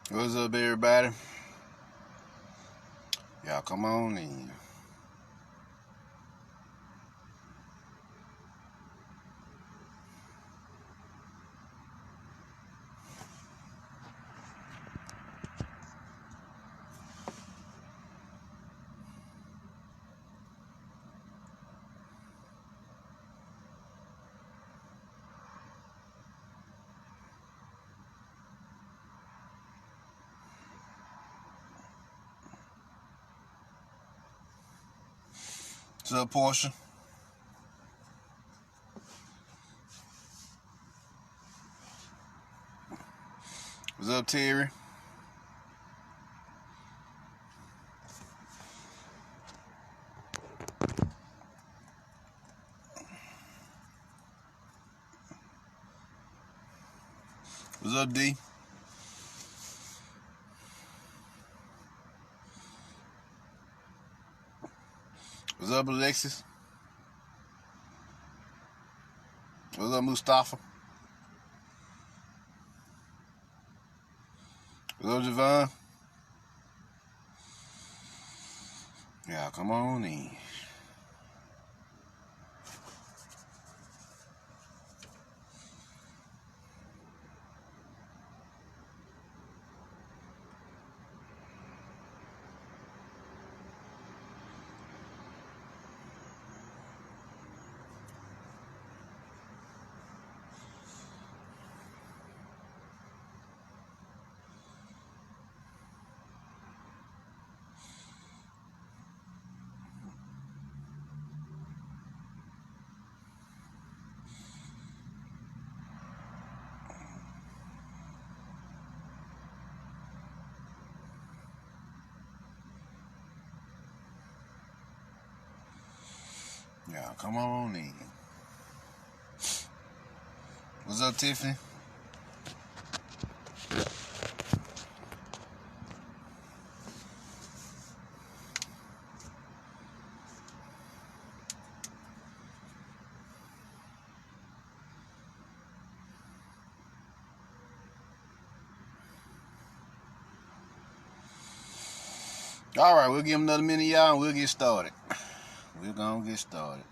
What's up, everybody? Y'all come on in. What's up, Portia? What's up, Terry? What's up, D? What's up, Alexis? What's up, Mustafa? What's up, Javon? Y'all come on in. Y'all come on in. What's up, Tiffany? All right, we'll give them another minute, y'all, and we'll get started. We're gonna get started.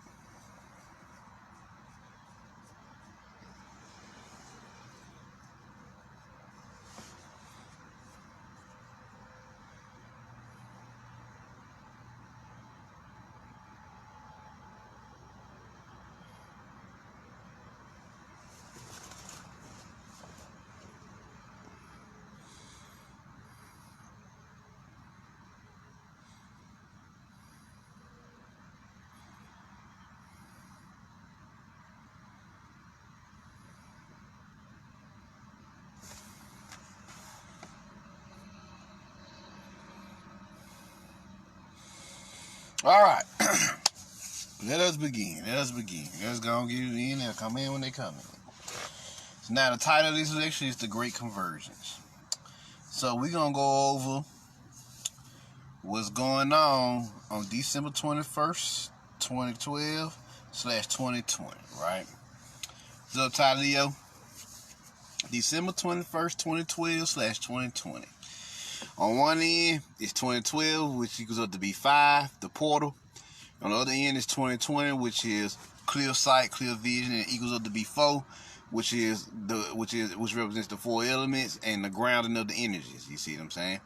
All right. Let us begin. Let's go and get it in. They'll come in when they come in. So now the title of this lecture is The Great Convergence. So we're going to go over what's going on December 21st, 2012 / 2020, right? Subtitle, Leo, December 21st, 2012 / 2020. On one end is 2012, which equals up to be 5, the portal. On the other end is 2020, which is clear sight, clear vision, and equals up to be 4, which represents the 4 elements and the grounding of the energies. You see what I'm saying?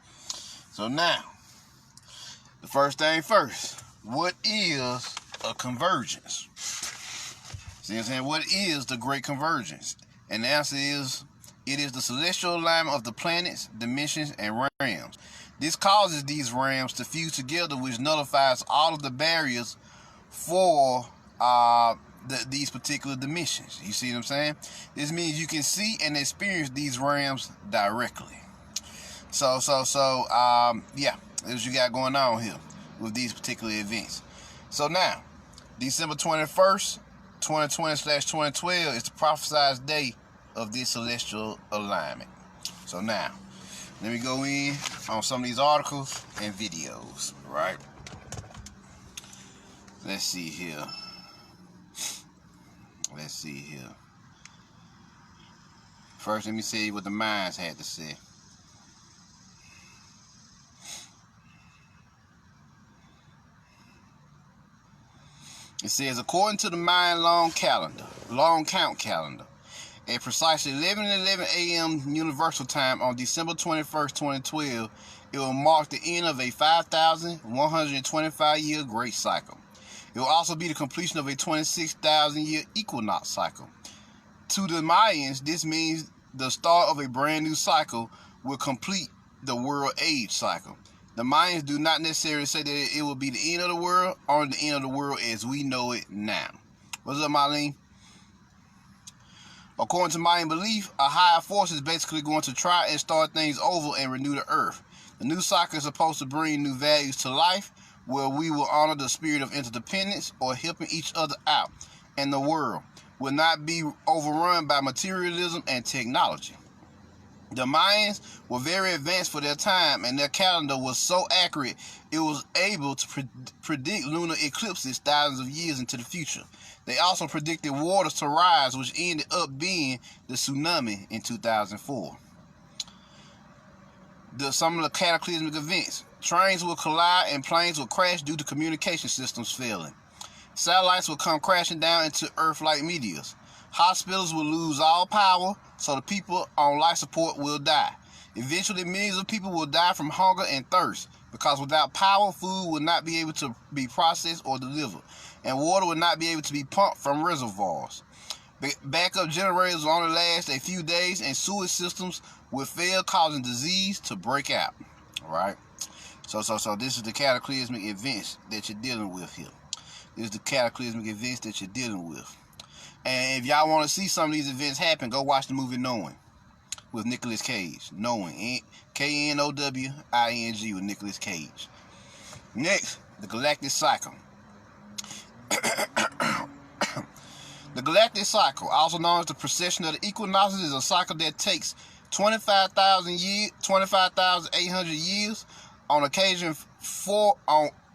So now, the first thing first, what is a convergence? See what I'm saying? What is the Great Convergence? And the answer is, it is the celestial alignment of the planets, dimensions, and realms. This causes these realms to fuse together, which nullifies all of the barriers for these particular dimensions. You see what I'm saying? This means you can see and experience these realms directly. So, yeah, that's what you got going on here with these particular events. So now, December 21st, 2020 / 2012 is the prophesied day of this celestial alignment. So now, let me go in on some of these articles and videos, right? Let's see here. First, let me see what the Mayans had to say. It says, according to the Mayan long count calendar, at precisely 11:11 a.m. Universal Time on December 21st, 2012, it will mark the end of a 5,125-year great cycle. It will also be the completion of a 26,000-year equinox cycle. To the Mayans, this means the start of a brand new cycle will complete the world age cycle. The Mayans do not necessarily say that it will be the end of the world or the end of the world as we know it now. What's up, Marlene? According to Mayan belief, a higher force is basically going to try and start things over and renew the earth. The new cycle is supposed to bring new values to life, where we will honor the spirit of interdependence or helping each other out, and the world will not be overrun by materialism and technology. The Mayans were very advanced for their time, and their calendar was so accurate it was able to predict lunar eclipses thousands of years into the future. They also predicted waters to rise, which ended up being the tsunami in 2004. Some of the cataclysmic events. Trains will collide and planes will crash due to communication systems failing. Satellites will come crashing down into Earth-like meteors. Hospitals will lose all power, so the people on life support will die. Eventually, millions of people will die from hunger and thirst, because without power, food will not be able to be processed or delivered, and water will not be able to be pumped from reservoirs. Backup generators will only last a few days, and sewage systems will fail, causing disease to break out. All right? So this is the cataclysmic events that you're dealing with here. This is the cataclysmic events that you're dealing with. And if y'all want to see some of these events happen, go watch the movie Knowing with Nicolas Cage. Knowing, Knowing with Nicolas Cage. Next, the galactic cycle. The galactic cycle, also known as the precession of the equinoxes, is a cycle that takes 25,800 years. On occasion,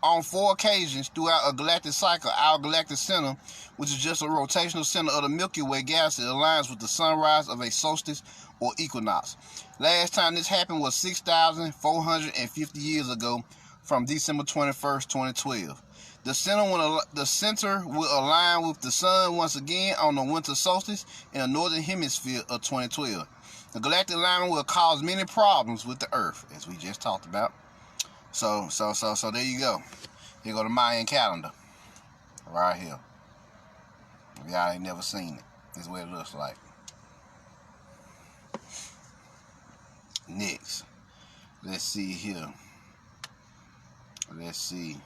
on four occasions throughout a galactic cycle, our galactic center, which is just a rotational center of the Milky Way galaxy, aligns with the sunrise of a solstice or equinox. Last time this happened was 6,450 years ago, from December 21st, 2012. The center will align with the sun once again on the winter solstice in the northern hemisphere of 2012. The galactic alignment will cause many problems with the Earth, as we just talked about. So there you go. Here go the Mayan calendar, right here. If y'all ain't never seen it, this is what it looks like. Next, let's see here. Let's see.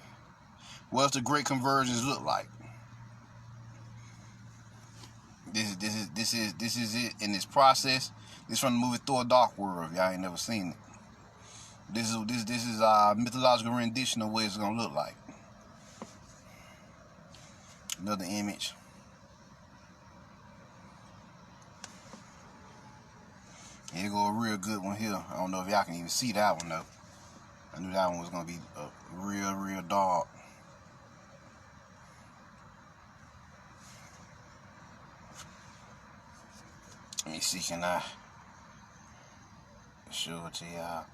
What does the Great Convergence look like? This is it in this process. This from the movie Thor: Dark World. If y'all ain't never seen it. This is a mythological rendition of what it's gonna look like. Another image. Here go a real good one here. I don't know if y'all can even see that one though. I knew that one was gonna be real dark. Let me see, can I show it to y'all?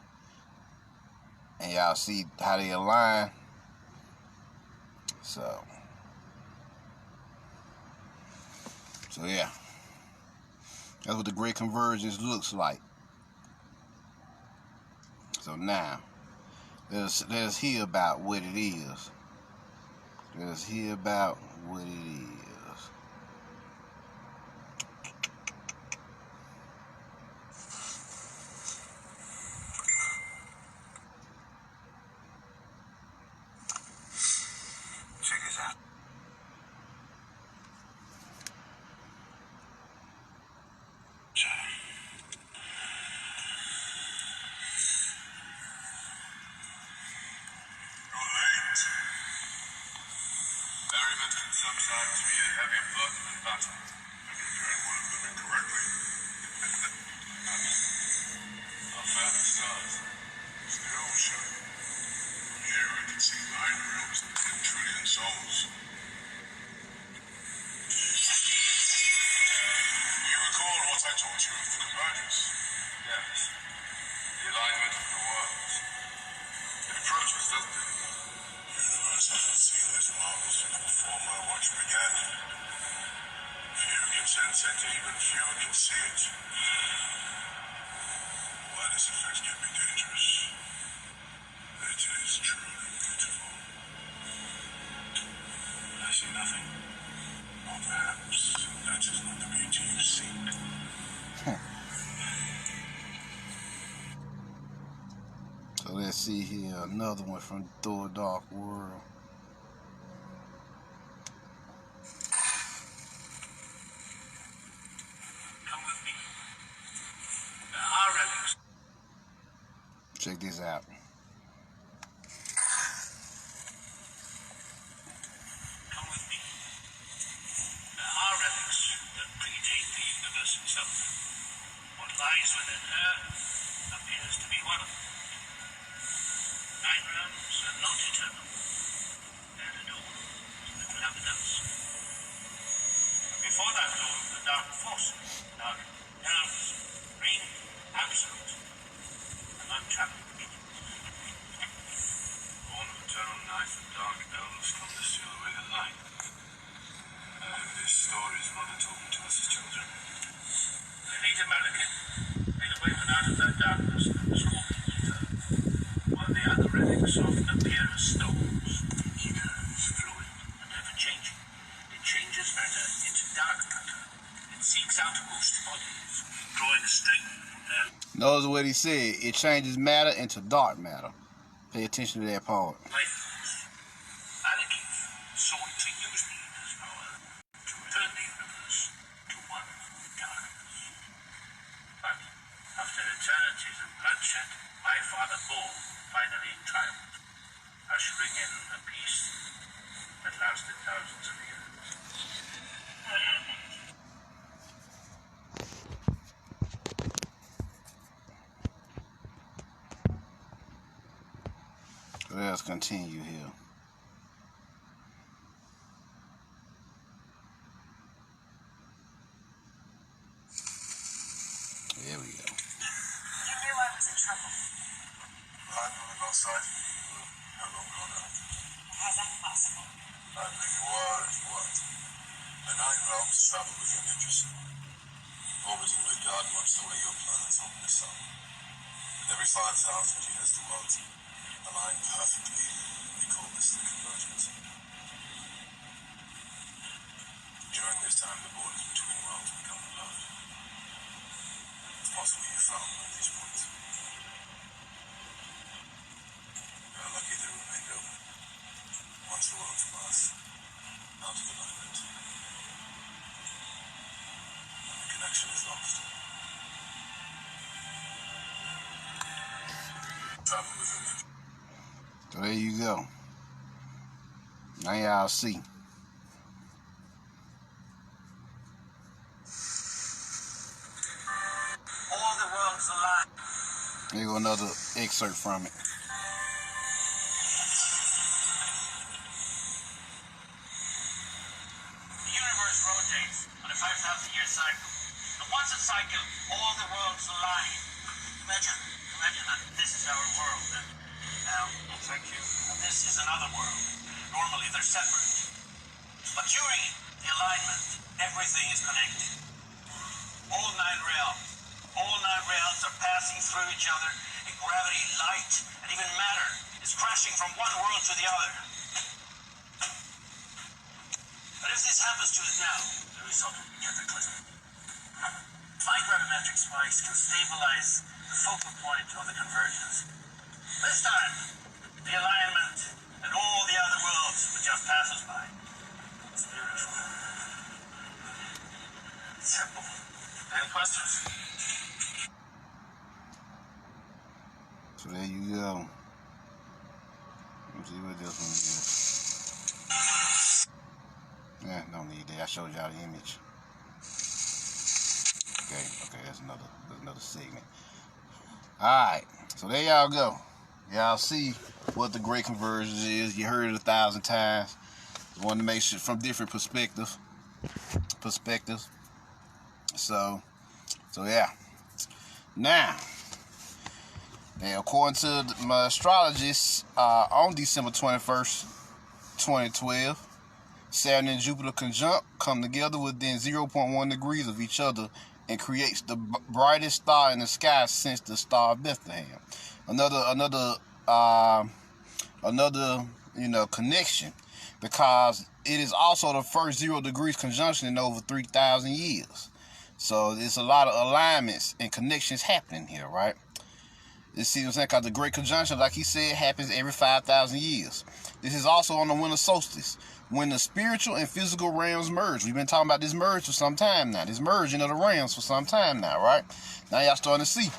And y'all see how they align. So yeah, that's what the Great Convergence looks like. So now, let us hear about what it is. Let us hear about what it is. Merriment can sometimes be a heavy burden in battle. If you're doing one of them incorrectly. Our family stars. It's their own show. From here I can see behind the realms of 10 trillion souls. You recall what I told you of the Convergence? Yes. The alignment of the worlds. It approaches, doesn't it? The universe didn't see those marvels before my watch began. Few can sense it, even fewer can see it. Why this effect can be dangerous. It is truly beautiful. I see nothing. Or perhaps that is not the beauty you seek. So let's see here, another one from Thor Dark World. Come with me. There are relics. Check this out. Come with me. There are relics that predate the universe itself. What lies within her appears to be one of them. 9 realms are not eternal. They're the door to the Convergence. Before that door, the dark forces, dark elves, reign absolute and untraveled beings. Born of eternal night, the dark elves come to steal away the light. This story is mother talking to us as children. The native American made a weapon out of that darkness that was called ether. While the other relics often appear as stones. Ether is fluid and ever-changing. It changes matter into dark matter. It seeks out ghost bodies, drawing strength and Notice what he said. It changes matter into dark matter. Pay attention to that part. life force. Alakith sought to use me in his power to turn the universe to one darkness. But after eternities of bloodshed, my father Bull finally triumphed, ushering in a peace that lasted thousands of years. Let's continue here. There we go. You knew I was in trouble. I live outside. How long ago now? How's that possible? I know you are if you want. The 9 realms travel within Yggdrasil, orbiting with God much the way your planets orbit the sun. And every 5,000 years the worlds align perfectly. We call this the Convergence. During this time, the borders between worlds become blurred. It's possible you found one of these points. We are lucky they remained open. Once the worlds pass out of alignment, and the connection is lost. Travel within the So there you go. Now y'all see. All the world's alive. Here go another excerpt from it. The universe rotates on a 5,000-year cycle. And once a cycle, all the worlds align. Imagine that this is our world. And now, thank you. And this is another world. Normally they're separate. But during the alignment, everything is connected. All 9 realms are passing through each other, and gravity, light, and even matter is crashing from one world to the other. But if this happens to us now, the result will be cataclysmic. 5 gravimetric spikes can stabilize the focal point of the convergence. This time, the alignment and all the other worlds will just pass us by. It's beautiful. Simple. Any questions? So there you go. Let's see what this one is. No need that. I showed y'all the image. Okay, that's another segment. Alright, so there y'all go. Y'all see what the Great Convergence is. You heard it 1,000 times. Just wanted to make sure from different perspectives. So yeah. Now, according to my astrologists, on December 21st, 2012. Saturn and Jupiter conjunct come together within 0.1 degrees of each other and creates the brightest star in the sky since the Star of Bethlehem. Another connection, because it is also the first 0 degrees conjunction in over 3,000 years. So there's a lot of alignments and connections happening here, right? You see what I'm saying? Because the Great Conjunction, like he said, happens every 5,000 years. This is also on the winter solstice, when the spiritual and physical realms merge. We've been talking about this merge for some time now. This merging of the realms for some time now, right? Now y'all starting to see.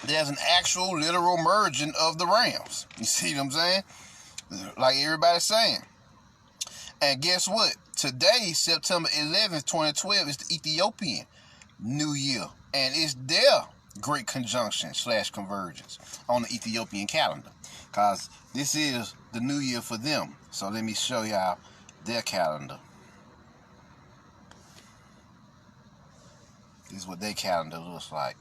There's an actual literal merging of the realms. You see what I'm saying? Like everybody's saying. And guess what? Today, September 11th, 2012, is the Ethiopian New Year. And it's their Great Conjunction / Convergence on the Ethiopian calendar. Because this is the New Year for them. So let me show y'all their calendar. This is what their calendar looks like.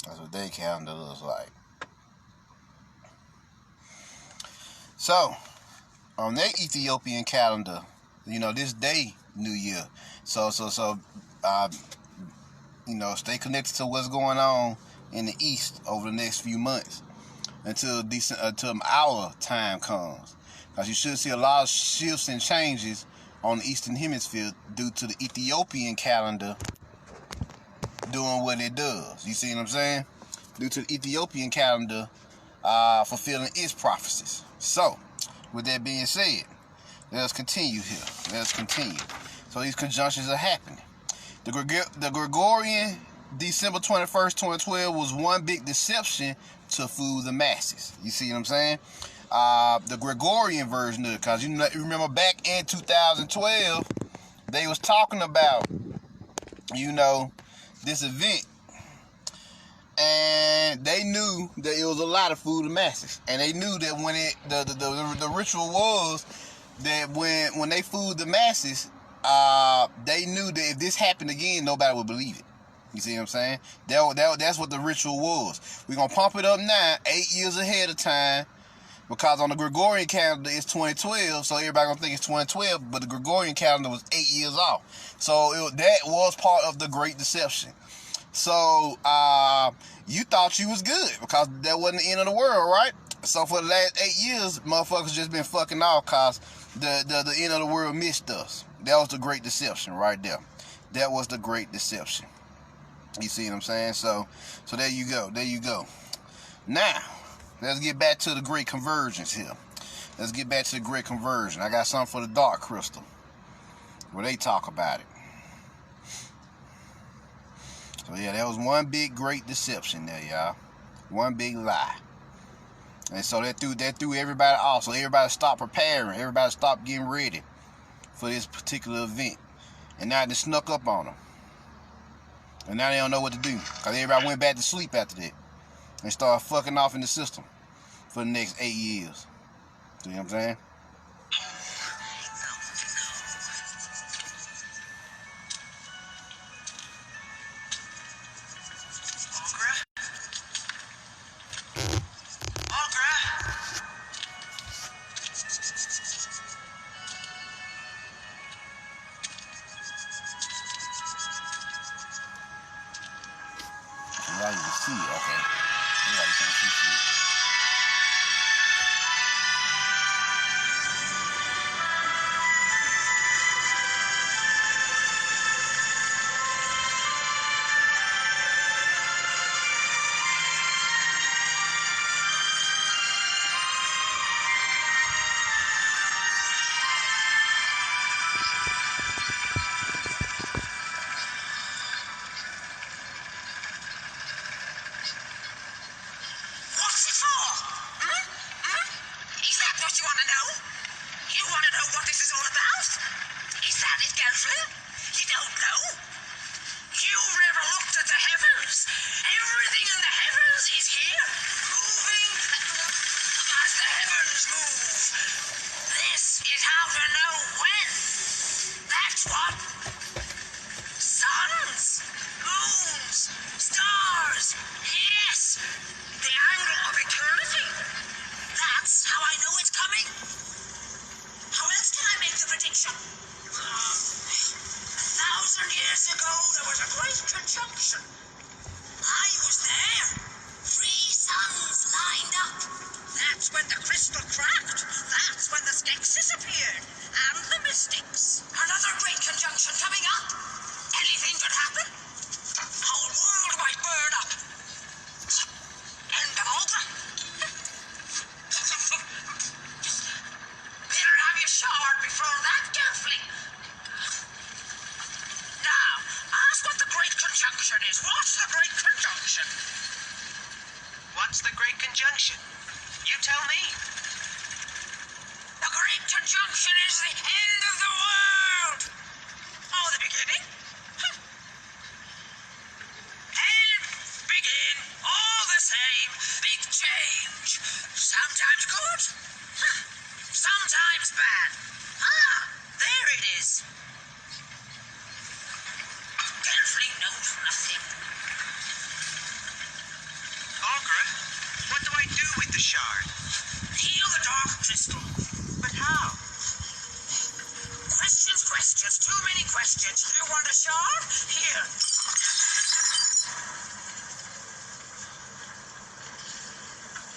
That's what their calendar looks like. So, on their Ethiopian calendar, this day, New Year. So, stay connected to what's going on in the East over the next few months until our time comes. Because you should see a lot of shifts and changes on the Eastern Hemisphere due to the Ethiopian calendar doing what it does. You see what I'm saying? Due to the Ethiopian calendar fulfilling its prophecies. So, with that being said, let us continue here. So these conjunctions are happening. The Gregorian December 21st, 2012 was one big deception to fool the masses. You see what I'm saying? The Gregorian version of it, because you remember back in 2012, they was talking about, this event, and they knew that it was a lot of fool the masses, and they knew that when the ritual was that when they fooled the masses, they knew that if this happened again, nobody would believe it. You see what I'm saying? That's what the ritual was. We're going to pump it up now, 8 years ahead of time, because on the Gregorian calendar, it's 2012, so everybody going to think it's 2012, but the Gregorian calendar was 8 years off. So that was part of the Great Deception. So, you thought you was good, because that wasn't the end of the world, right? So for the last 8 years, motherfuckers just been fucking off, because the end of the world missed us. That was the Great Deception right there. That was the Great Deception. You see what I'm saying? So there you go. Now, let's get back to the Great Convergence here. I got something for the dark crystal, where they talk about it. So yeah, that was one big great deception there, y'all. One big lie. And so that threw everybody off. So everybody stopped preparing. Everybody stopped getting ready for this particular event. And now they snuck up on them. And now they don't know what to do, because everybody went back to sleep after that and started fucking off in the system for the next 8 years. See what I'm saying? Now you can see it, okay. Now you can see it. conjunction. I was there. 3 suns lined up. That's when the crystal cracked. That's when the Skeksis appeared. And the Mystics. Another great conjunction coming up. Anything could happen. The whole world might burn up. End of Ultra. Better have you showered before that, carefully. Now, ask what the great conjunction is. What's the great conjunction? What's the Great Conjunction? You tell me. The great conjunction is the end of the world. Oh, the beginning? End, begin, all the same. Big change. Sometimes good, sometimes bad. Ah, there it is. Delphine knows nothing. Margaret, what do I do with the shard? Heal the dark crystal. But how? Questions, too many questions. You want a shard? Here.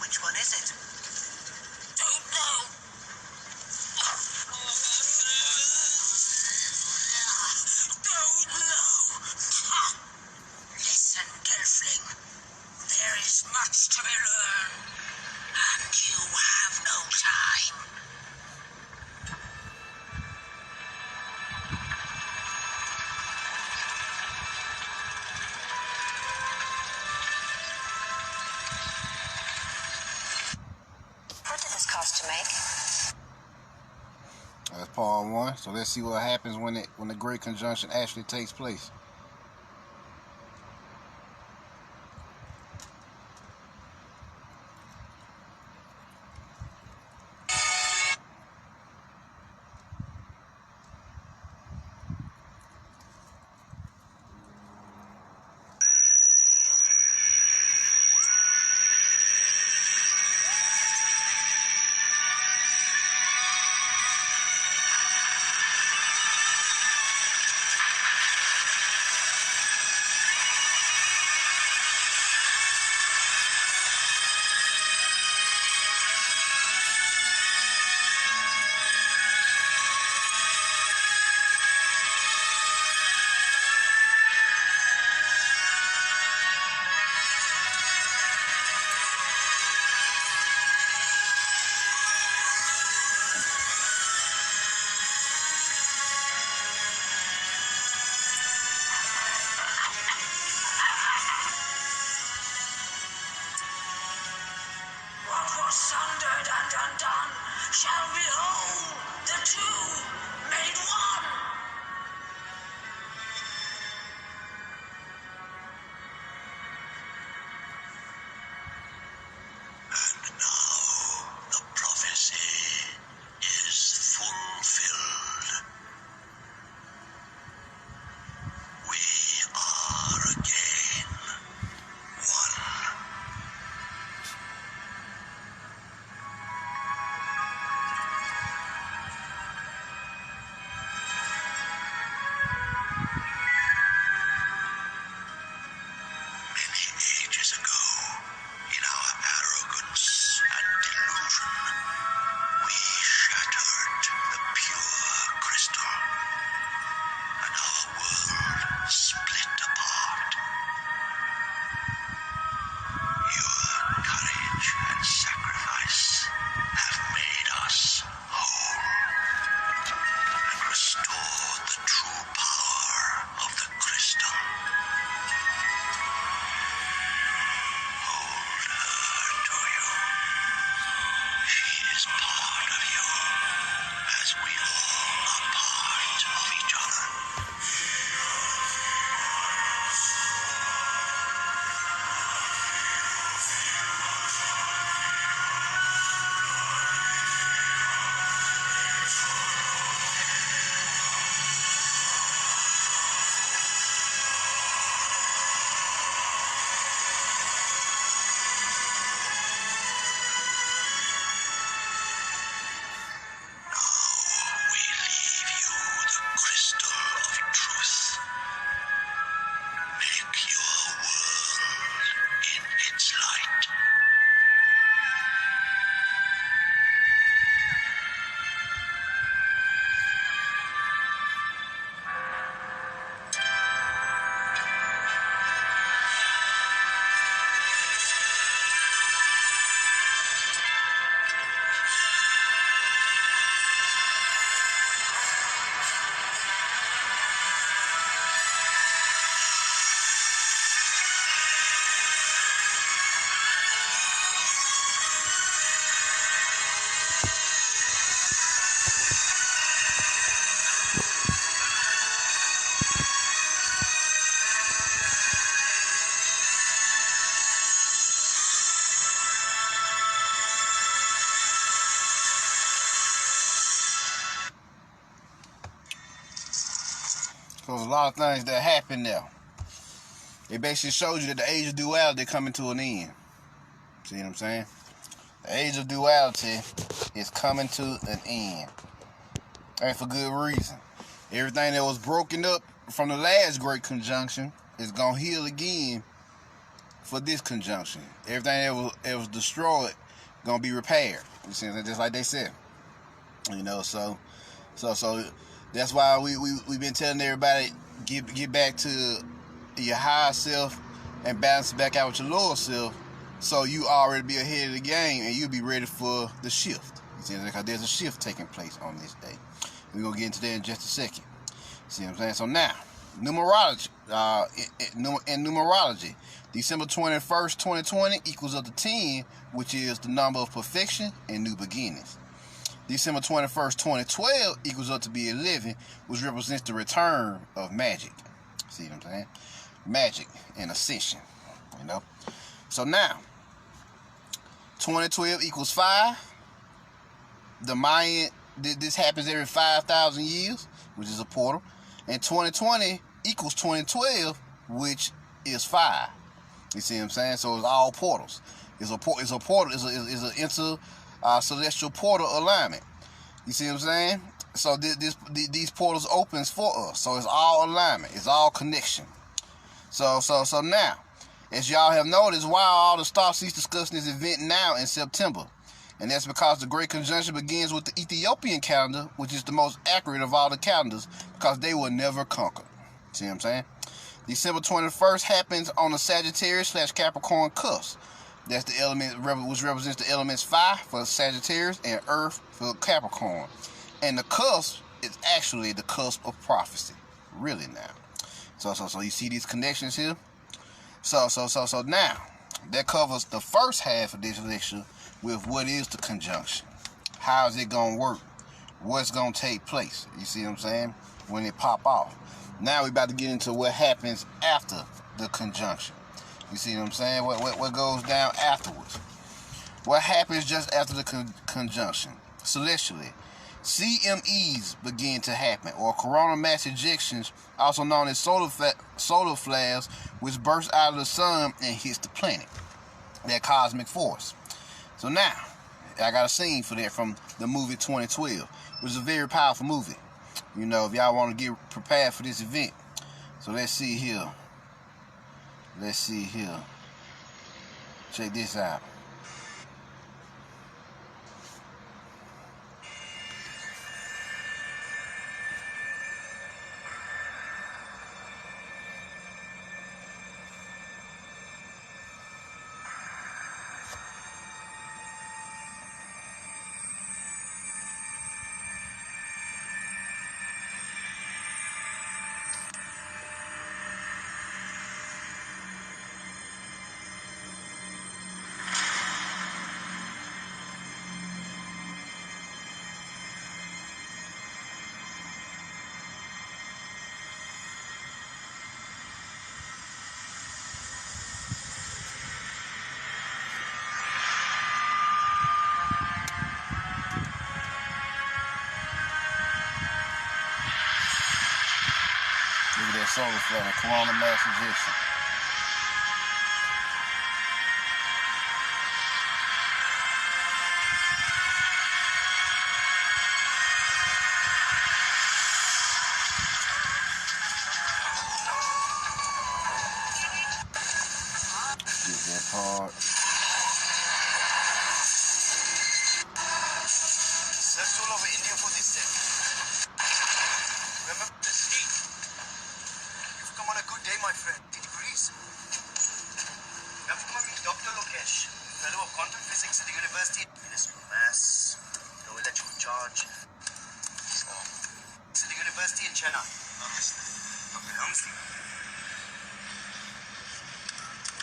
Which one is it? Don't know. Don't know. Listen, Gelfling. There is much to be learned, and you have no time. What did this cost to make? That's part 1. So let's see what happens when the Great Conjunction actually takes place. What was sundered and undone shall be whole. The two made one. And now the prophecy is fulfilled. We are again one. Many ages ago, in our arrogance and delusion, we shattered the pure crystal, and our world split apart. Your courage and sacrifice have made us whole and restored the true power of the crystal. Hold her to you. She is part of you, as we all are part of each other. Now So there's a lot of things that happen there. It basically shows you that the age of duality coming to an end. See what I'm saying? The age of duality is coming to an end. And for good reason. Everything that was broken up from the last great conjunction is going to heal again for this conjunction. Everything that was destroyed going to be repaired. You see, just like they said. You know, so that's why we've been telling everybody, get back to your higher self and balance it back out with your lower self, so you already be ahead of the game and you'll be ready for the shift. You see, because there's a shift taking place on this day. We're going to get into that in just a second. See what I'm saying? So now, numerology. In numerology, December 21st, 2020 equals up to 10, which is the number of perfection and new beginnings. December 21st, 2012 equals up to be 11, which represents the return of magic. See what I'm saying? Magic and ascension. You know? So now, 2012 equals 5. The Mayan, this happens every 5,000 years, which is a portal. And 2020 equals 2012, which is 5. You see what I'm saying? So it's all portals. It's a portal. It's an inter-celestial portal alignment. You see what I'm saying? So these portals opens for us. So it's all alignment. It's all connection. So now, as y'all have noticed, why all the Starseeds discussing this event now in September? And that's because the Great Conjunction begins with the Ethiopian calendar, which is the most accurate of all the calendars, because they were never conquered. See what I'm saying? December 21st happens on the Sagittarius/Capricorn cusp. That's the element which represents the elements fire for Sagittarius and earth for Capricorn. And the cusp is actually the cusp of prophecy. Really now. So you see these connections here? So now, that covers the first half of this lecture with what is the conjunction. How is it going to work? What's going to take place? You see what I'm saying? When it pop off. Now we're about to get into what happens after the conjunction. You see what I'm saying? What goes down afterwards? What happens just after the conjunction? Celestially, CMEs begin to happen, or coronal mass ejections, also known as solar flares, which burst out of the sun and hits the planet. That cosmic force. So now, I got a scene for that from the movie 2012, which is a very powerful movie. You know, if y'all want to get prepared for this event. So let's see here. Check this out. Look at that solar flare, coronal mass ejection. Get that part. Searched all over India for this thing. Remember the heat? You've come on a good day, my friend. Did you breeze? You have to come and meet Dr. Lokesh, fellow of quantum physics at the university. Minister of Mass, no electrical charge. So, it's at the university in Chennai. Dr. Helmsley.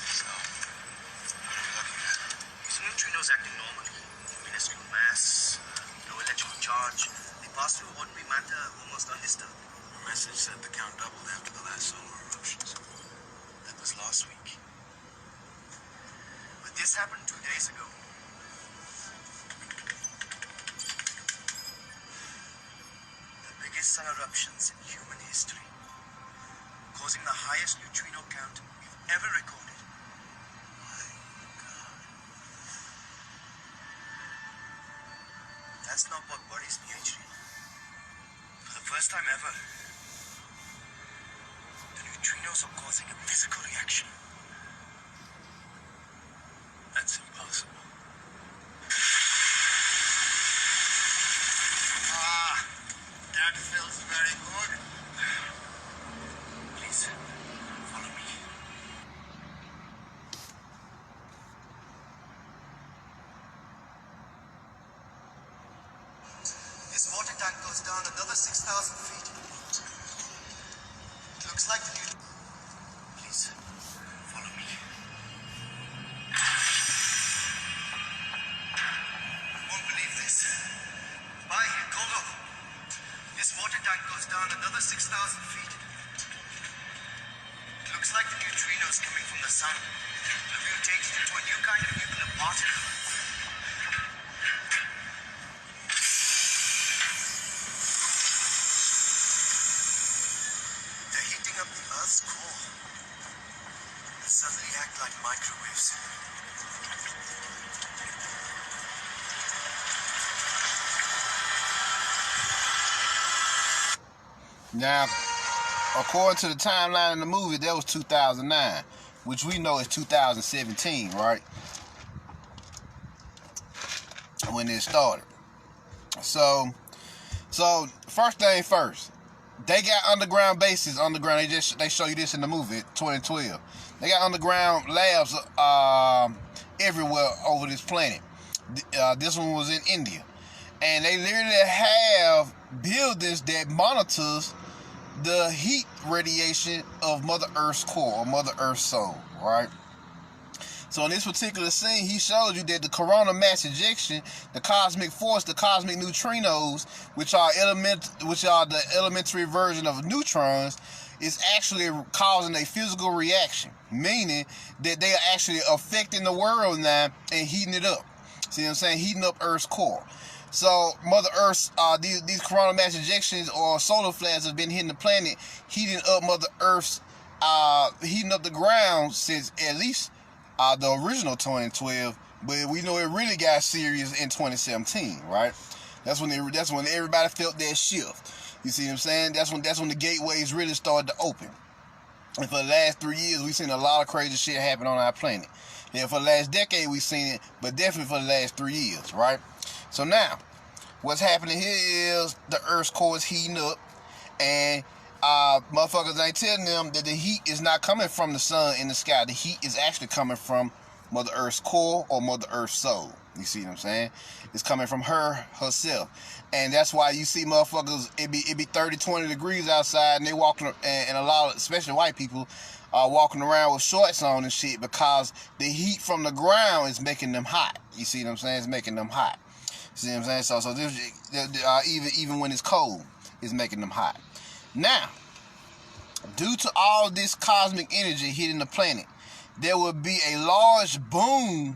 So, what are we looking at? His neutrinos acting normally. Minister of Mass, no electrical charge. They pass through ordinary matter almost undisturbed. The message said the count doubled after the last solar eruptions. That was last week. But this happened 2 days ago. The biggest sun eruptions in human history. causing the highest neutrino count we've ever recorded. That's not what worries me, actually. For the first time ever, the neutrinos are causing a physical reaction. That's impossible. That feels very good. Please, follow me. This water tank goes down another 6,000 feet. It looks like the new... Please, follow me. You won't believe this. Bye, Goldo. This water tank goes down another 6,000 feet. It looks like the neutrinos coming from the sun have mutated into a new kind of nuclear particle. They're heating up the Earth's core. They suddenly act like microwaves. Now, according to the timeline in the movie, that was 2009, which we know is 2017, right? When it started. So first thing first, they got underground bases. They show you this in the movie, 2012. They got underground labs everywhere over this planet. This one was in India, and they literally have buildings that monitors the heat radiation of Mother Earth's core, or Mother Earth's soul, right? So in this particular scene, he shows you that the corona mass ejection, the cosmic force, the cosmic neutrinos, which are the elementary version of neutrons, is actually causing a physical reaction, meaning that they are actually affecting the world now and heating it up. See what I'm saying? Heating up Earth's core. So Mother Earth's these coronal mass ejections or solar flares have been hitting the planet, heating up Mother Earth's, heating up the ground since at least the original 2012. But we know it really got serious in 2017, right? That's when everybody felt that shift. You see what I'm saying? That's when the gateways really started to open. And for the last 3 years, we've seen a lot of crazy shit happen on our planet. Yeah, for the last decade we've seen it, but definitely for the last 3 years, right? So now, what's happening here is the Earth's core is heating up, and motherfuckers ain't telling them that the heat is not coming from the sun in the sky. The heat is actually coming from Mother Earth's core or Mother Earth's soul. You see what I'm saying? It's coming from herself. And that's why you see motherfuckers, it be 30, 20 degrees outside, and they walking, and a lot of, especially white people, are walking around with shorts on and shit, because the heat from the ground is making them hot. You see what I'm saying? It's making them hot. See what I'm saying? So this, even when it's cold, it's making them hot. Now, due to all this cosmic energy hitting the planet, there will be a large boom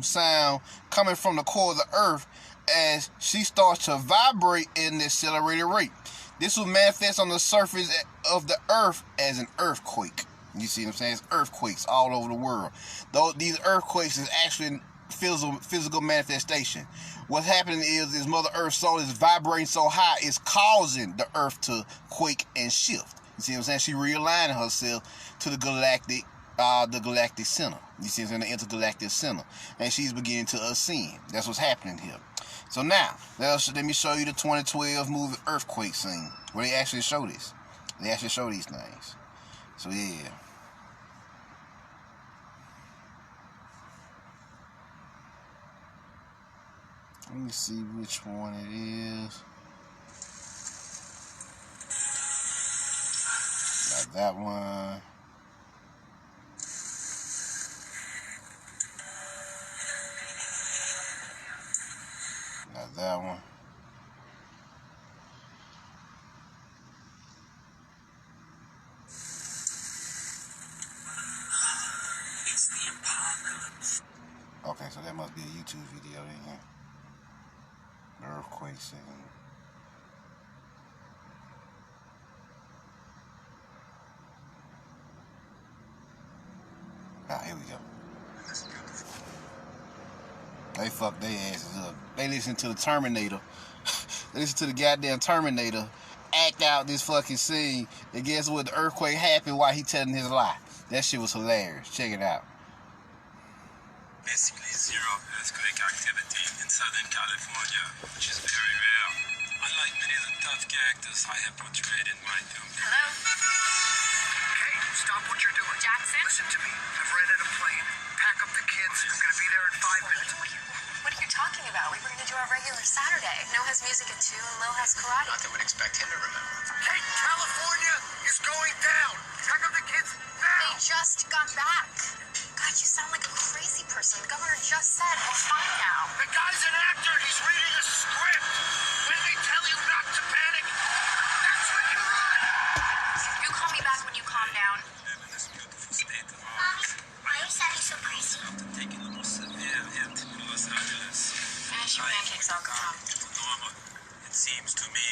sound coming from the core of the Earth as she starts to vibrate at an accelerated rate. This will manifest on the surface of the Earth as an earthquake. You see what I'm saying? It's earthquakes all over the world. Though these earthquakes is actually physical manifestation. What's happening is Mother Earth's soul is vibrating so high, it's causing the Earth to quake and shift. You see what I'm saying? She realigning herself to the galactic center. You see what I'm saying? The intergalactic center. And she's beginning to ascend. That's what's happening here. So now, let me show you the 2012 movie Earthquake scene, where they actually show this. They actually show these things. So yeah. Let me see which one it is. Got that one. Got that one. It's the apocalypse. Okay, so that must be a YouTube video then. The earthquake scene. Alright, here we go. They fuck their asses up. They listen to the Terminator. They listen to the goddamn Terminator act out this fucking scene. And guess what? The earthquake happened while he telling his lie. That shit was hilarious. Check it out. Basically zero earthquake activity in Southern California, which is very rare. Unlike many of the tough characters I have portrayed in my film. Hello? Hey, stop what you're doing. Jackson? Listen to me. I've rented a plane. Pack up the kids. I'm gonna be there in 5 minutes. What are you talking about? We were going to do our regular Saturday. No has music at 2 and Lo has karate. Not that would expect him to remember. Hey, California is going down. Pack up the kids now. They just got back. God, you sound like a crazy person. The governor just said we're fine now. The guy's an actor. He's reading a script. When they tell you not to panic, that's when you run. You call me back when you calm down. Live in this beautiful state of Why are you sounding so crazy? after taking the most severe hit in Los Angeles. Finish your pancakes, Uncle Tom. To normal. It seems to me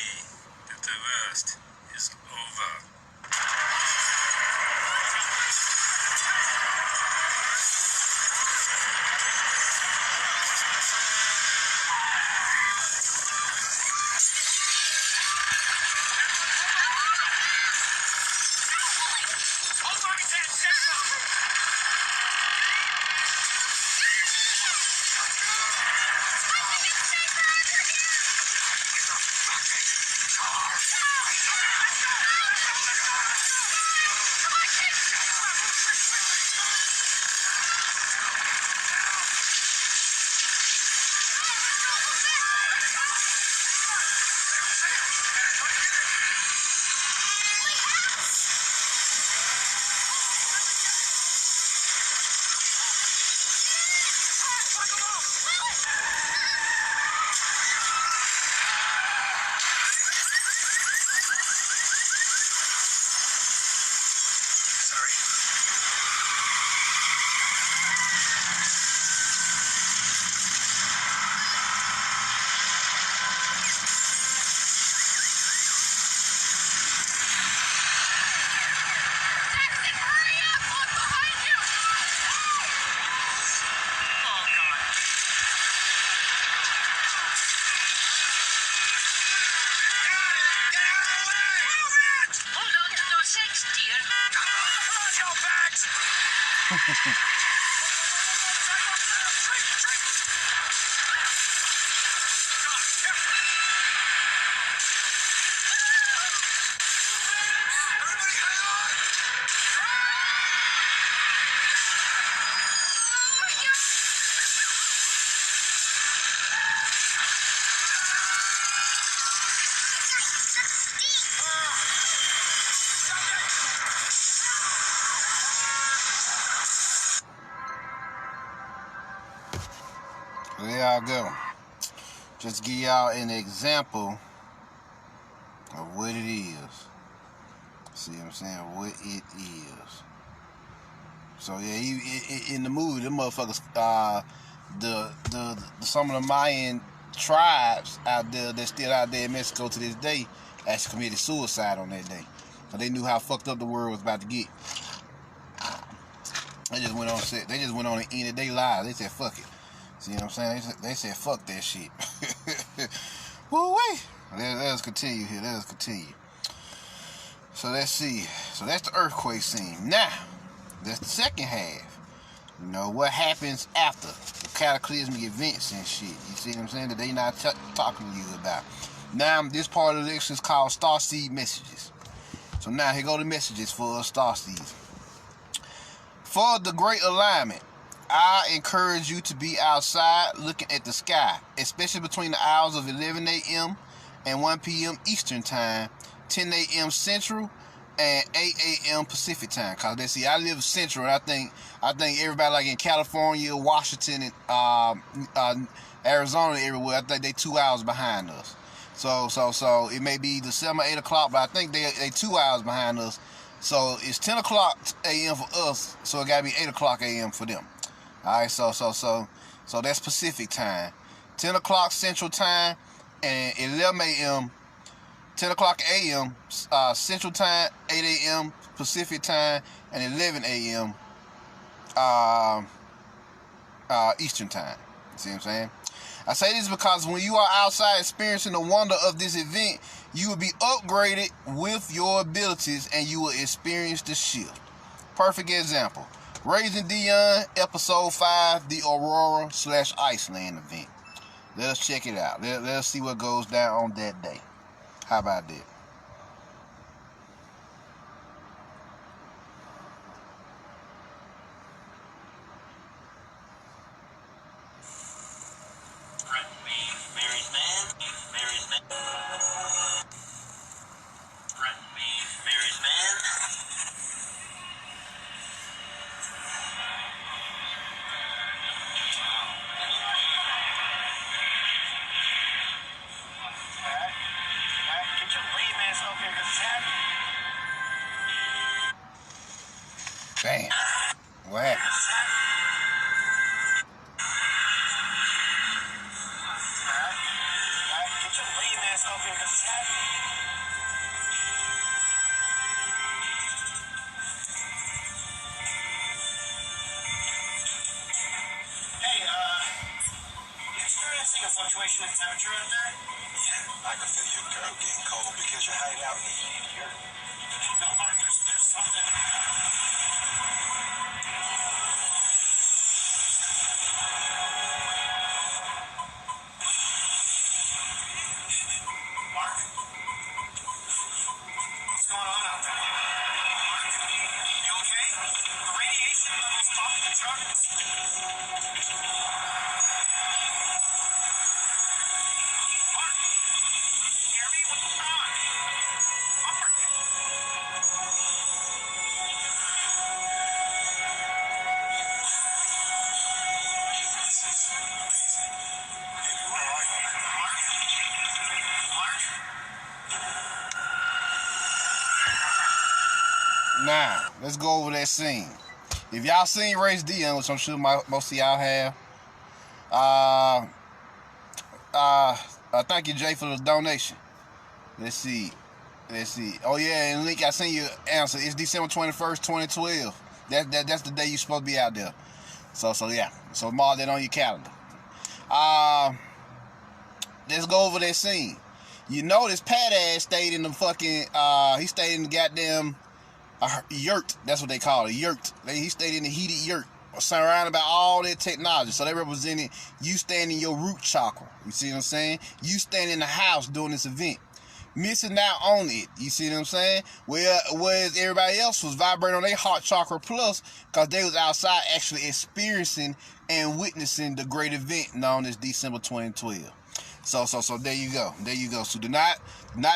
that the worst is over. There y'all go. Just give y'all an example of what it is. See what I'm saying? What it is. So yeah, in the movie, them motherfuckers, some of the Mayan tribes out there that's still out there in Mexico to this day actually committed suicide on that day. So they knew how fucked up the world was about to get. They just went on set. They just went on and ended their lives. They said fuck it. See what I'm saying? They said fuck that shit. Woo wee. Let us continue here. Let us continue. So let's see. So that's the earthquake scene. Now, that's the second half. You know, what happens after the cataclysmic events and shit. You see what I'm saying? That they not talking to you about. Now, this part of the lecture is called Starseed Messages. So now, here go the messages for us Starseeds. For the Great Alignment, I encourage you to be outside looking at the sky, especially between the hours of 11 a.m. and 1 p.m. Eastern Time, 10 a.m. Central, and 8 a.m. Pacific Time. Cause they see I live Central, and I think everybody like in California, Washington, and Arizona, everywhere, I think they 2 hours behind us. So it may be either 7 or 8 o'clock, but I think they 2 hours behind us. So it's 10 o'clock a.m. for us, so it gotta be 8 o'clock a.m. for them. All right, so that's Pacific Time, 10 o'clock Central Time, and 11 a.m. 10 o'clock a.m. Central Time, 8 a.m. Pacific Time, and 11 a.m. Eastern time. You see what I'm saying? I say this because when you are outside experiencing the wonder of this event, you will be upgraded with your abilities and you will experience the shift. Perfect example. Raising Dion, episode 5, the Aurora/Iceland event. Let us check it out. Let us see what goes down on that day. How about that? Damn. What happened? Experiencing a fluctuation in temperature out there? Yeah, I can feel your girl getting cold because you're hiding out in the heat here. No, Mark, there's something. Mark? What's going on out there? Mark? You okay? The radiation level's off the charts. Now, let's go over that scene. If y'all seen Race Dion, which I'm sure most of y'all have, thank you, Jay, for the donation. Let's see. Oh yeah, and Link, I seen your answer. It's December 21st, 2012. That's the day you supposed to be out there. So yeah. So mark that on your calendar. Let's go over that scene. You notice Pat ass stayed in the fucking he stayed in the goddamn yurt. That's what they call it, yurt. He stayed in the heated yurt, surrounded by all that technology. So they represented you staying in your root chakra. You see what I'm saying? You staying in the house doing this event, missing out on it. You see what I'm saying? Whereas everybody else was vibrating on their heart chakra plus, because they was outside actually experiencing and witnessing the great event known as December 2012. So there you go. So do not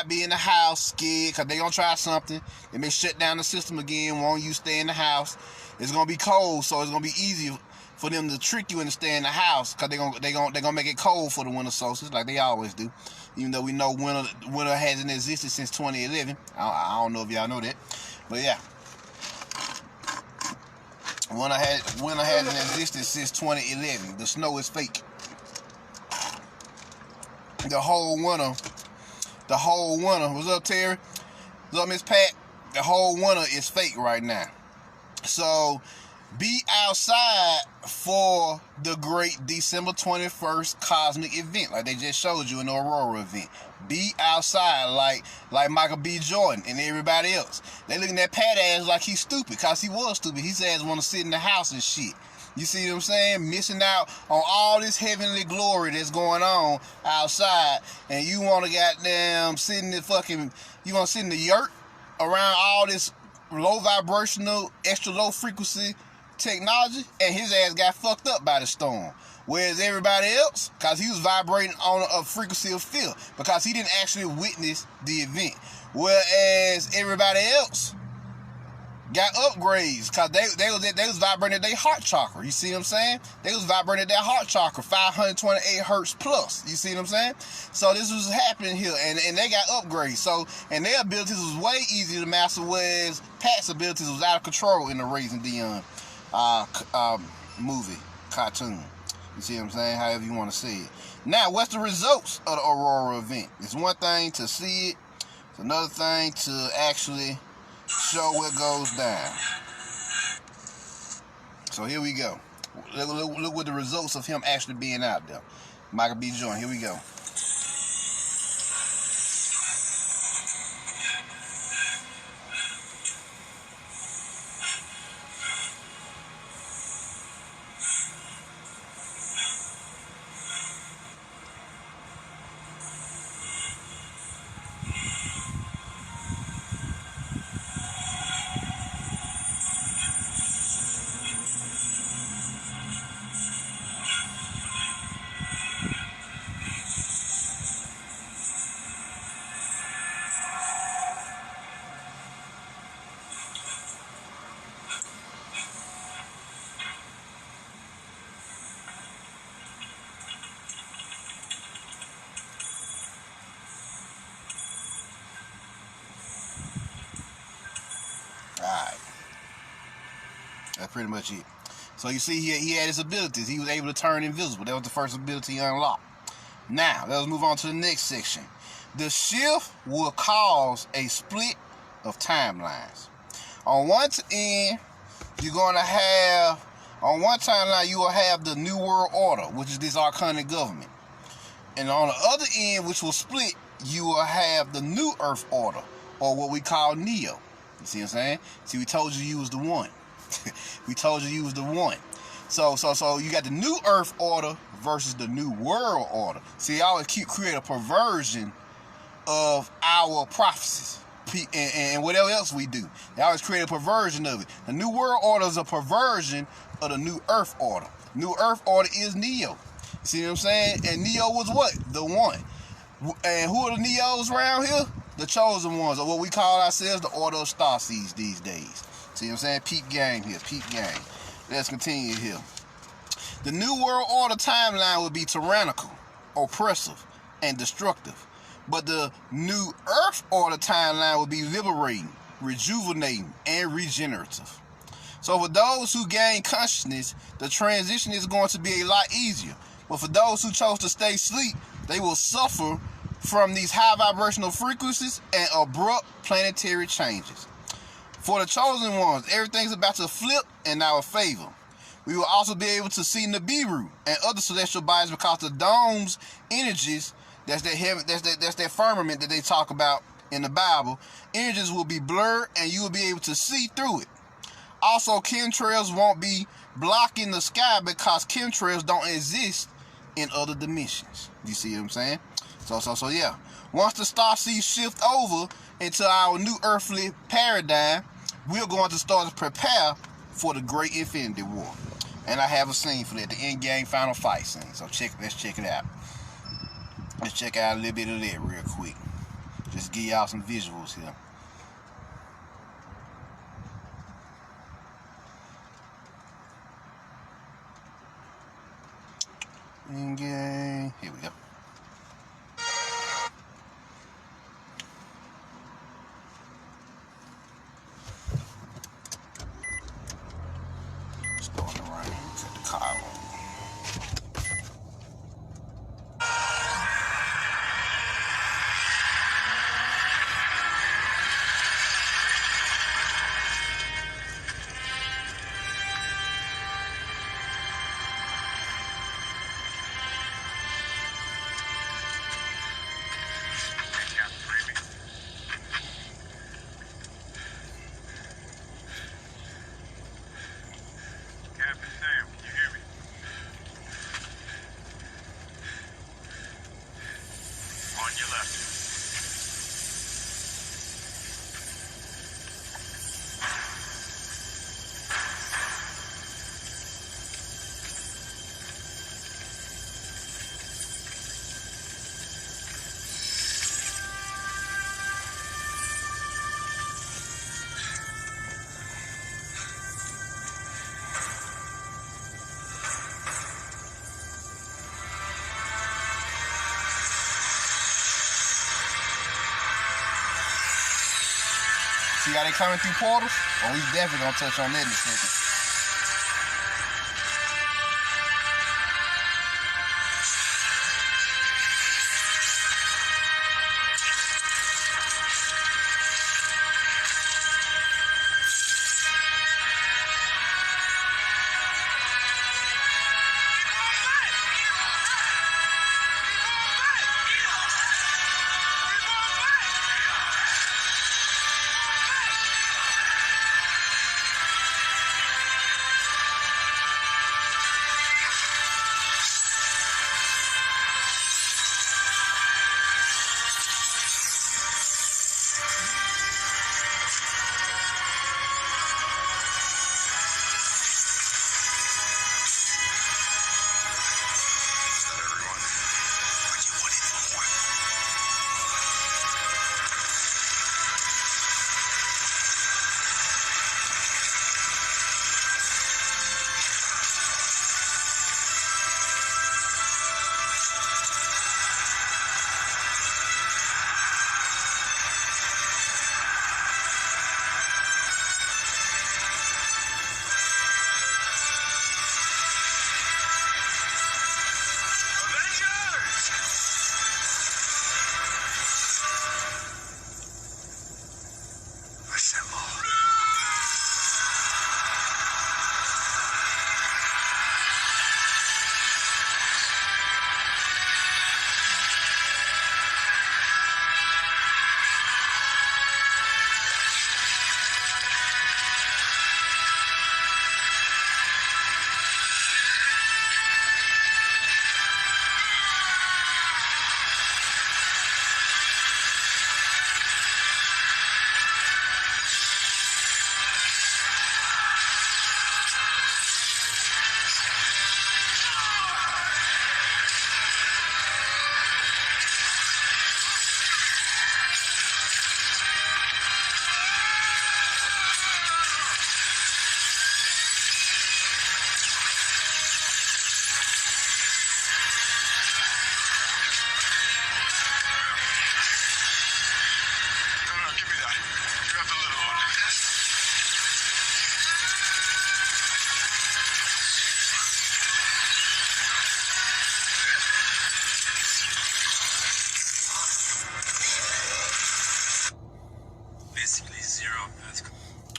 be in the house scared, because they gonna try something. They may shut down the system again. Won't you stay in the house? It's gonna be cold, so it's gonna be easy for them to trick you into staying in the house, because they gonna make it cold for the winter solstice like they always do. Even though we know winter hasn't existed since 2011. I don't know if y'all know that, but yeah, winter hasn't existed since 2011. The snow is fake. The whole winter. What's up, Terry? What's up, Miss Pat? The whole winter is fake right now. So be outside for the great December 21st cosmic event, like they just showed you in the Aurora event. Be outside like Michael B. Jordan and everybody else. They looking at Pat ass like he's stupid, because he was stupid. His ass want to sit in the house and shit. You see what I'm saying? Missing out on all this heavenly glory that's going on outside, and you want to goddamn sit in the yurt around all this low vibrational, extra low frequency technology, and his ass got fucked up by the storm. Whereas everybody else, because he was vibrating on a frequency of fear, because he didn't actually witness the event. Whereas everybody else got upgrades, because they was vibrating their heart chakra. You see what I'm saying? They was vibrating their heart chakra 528 hertz plus. You see what I'm saying? So this was happening here, and they got upgrades. So, and their abilities was way easier to master, whereas Pat's abilities was out of control in the Raising Dion movie, cartoon. You see what I'm saying? However you want to see it. Now, what's the results of the Aurora event? It's one thing to see it. It's another thing to actually show what goes down. So here we go. Look what the results of him actually being out there. Michael B. Jordan, here we go. Alright. That's pretty much it. So you see he had his abilities. He was able to turn invisible. That was the first ability he unlocked. Now, let's move on to the next section. The shift will cause a split of timelines. On one end, you're going to have, on one timeline, you will have the New World Order, which is this archonic government. And on the other end, which will split, you will have the New Earth Order, or what we call Neo. You see what I'm saying? See, we told you was the one. We told you was the one. So you got the New Earth Order versus the New World Order. See, I always create a perversion of our prophecies and whatever else we do. They always create a perversion of it. The New World Order is a perversion of the New Earth Order. New Earth Order is Neo. See what I'm saying? And Neo was what? The one. And who are the Neos around here? The chosen ones, or what we call ourselves, the Order of Starseeds these days. See what I'm saying? Peep game here, peep game. Let's continue here. The New World Order timeline will be tyrannical, oppressive, and destructive. But the New Earth Order timeline will be liberating, rejuvenating, and regenerative. So for those who gain consciousness, the transition is going to be a lot easier. But for those who chose to stay asleep, they will suffer from these high vibrational frequencies and abrupt planetary changes. For the chosen ones, everything's about to flip in our favor. We will also be able to see Nibiru and other celestial bodies because the dome's energies, that's that firmament that they talk about in the Bible, energies will be blurred and you will be able to see through it. Also, chemtrails won't be blocking the sky because chemtrails don't exist in other dimensions. You see what I'm saying? So yeah. Once the starseeds shift over into our new earthly paradigm, we're going to start to prepare for the great Infinity War. And I have a scene for that, the end-game final fight scene. So let's check it out. Let's check out a little bit of that real quick. Just give y'all some visuals here. Endgame. Here we go. Starting around. Set the car on. See how they coming through portals? Oh, we definitely gonna touch on that in a second.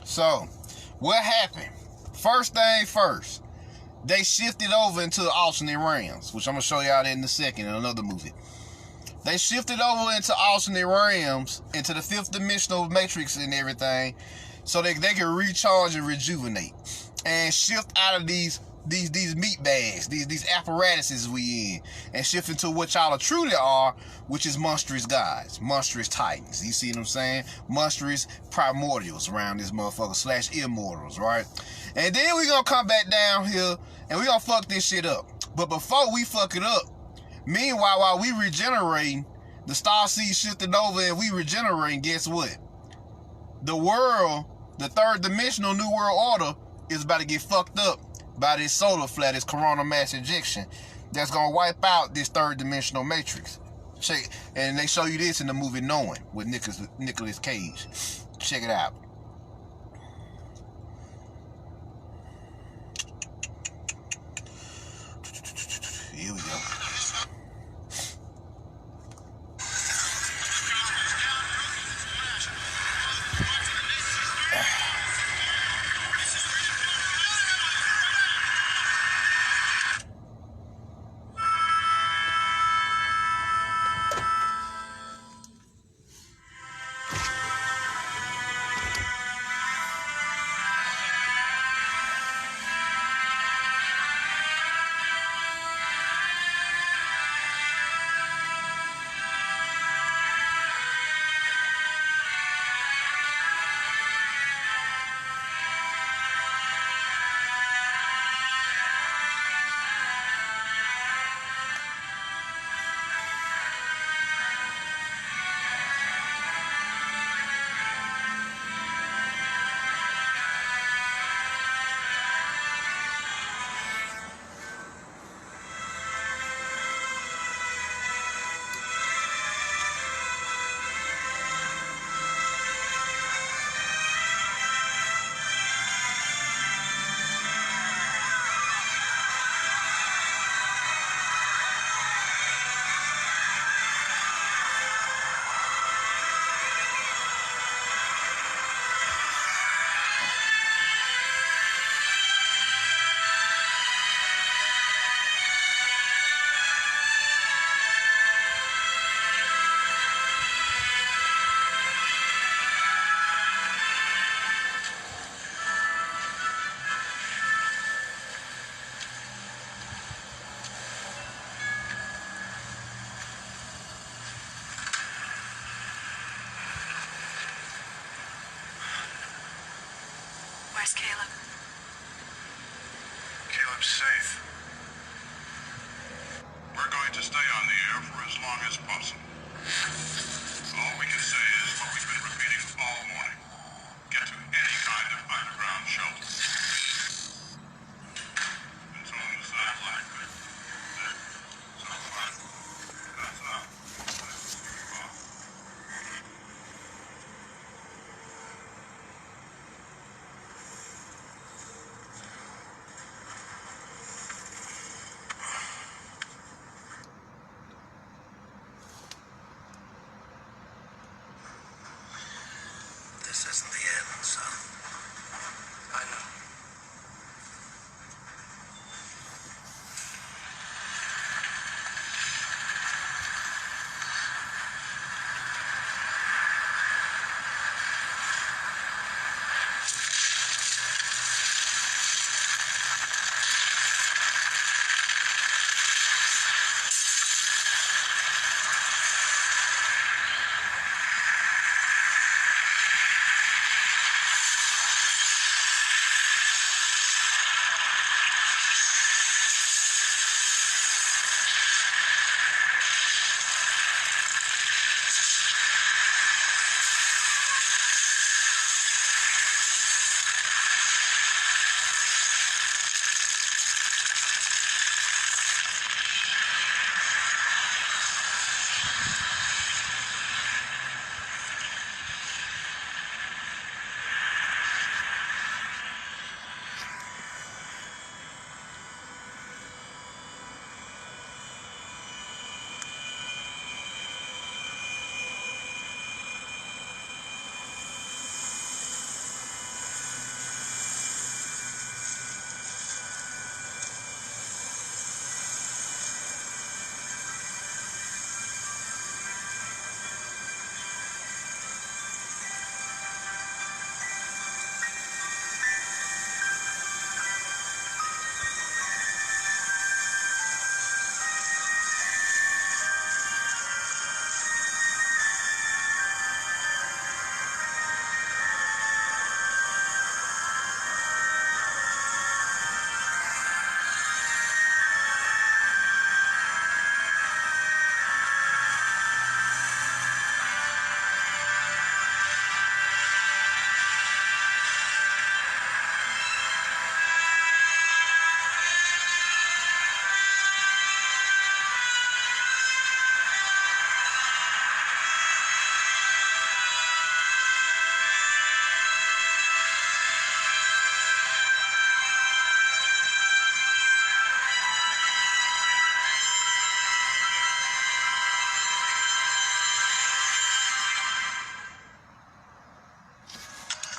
So, what happened? First thing first, they shifted over into the alternate realms, which I'm going to show y'all that in a second in another movie. They shifted over into alternate realms, into the fifth dimensional matrix and everything, so they can recharge and rejuvenate and shift out of these meat bags, these apparatuses we in, and shift into what y'all truly are, which is monstrous gods, monstrous titans. You see what I'm saying? Monstrous primordials around this motherfucker / immortals, right? And then we gonna come back down here and we gonna fuck this shit up. But before we fuck it up, meanwhile, while we regenerating, the Starseed shifted over and we regenerating, guess what? The world, the third dimensional New World Order, is about to get fucked up by this solar flare, this coronal mass ejection, that's gonna wipe out this third dimensional matrix. Check, and they show you this in the movie Knowing with Nicolas Cage. Check it out. Here we go. Where's Caleb? Caleb's safe. We're going to stay on the air for as long as possible. All we can say is what we've been repeating all morning. Get to any kind of underground shelter. It's on the satellite. So far, that's not.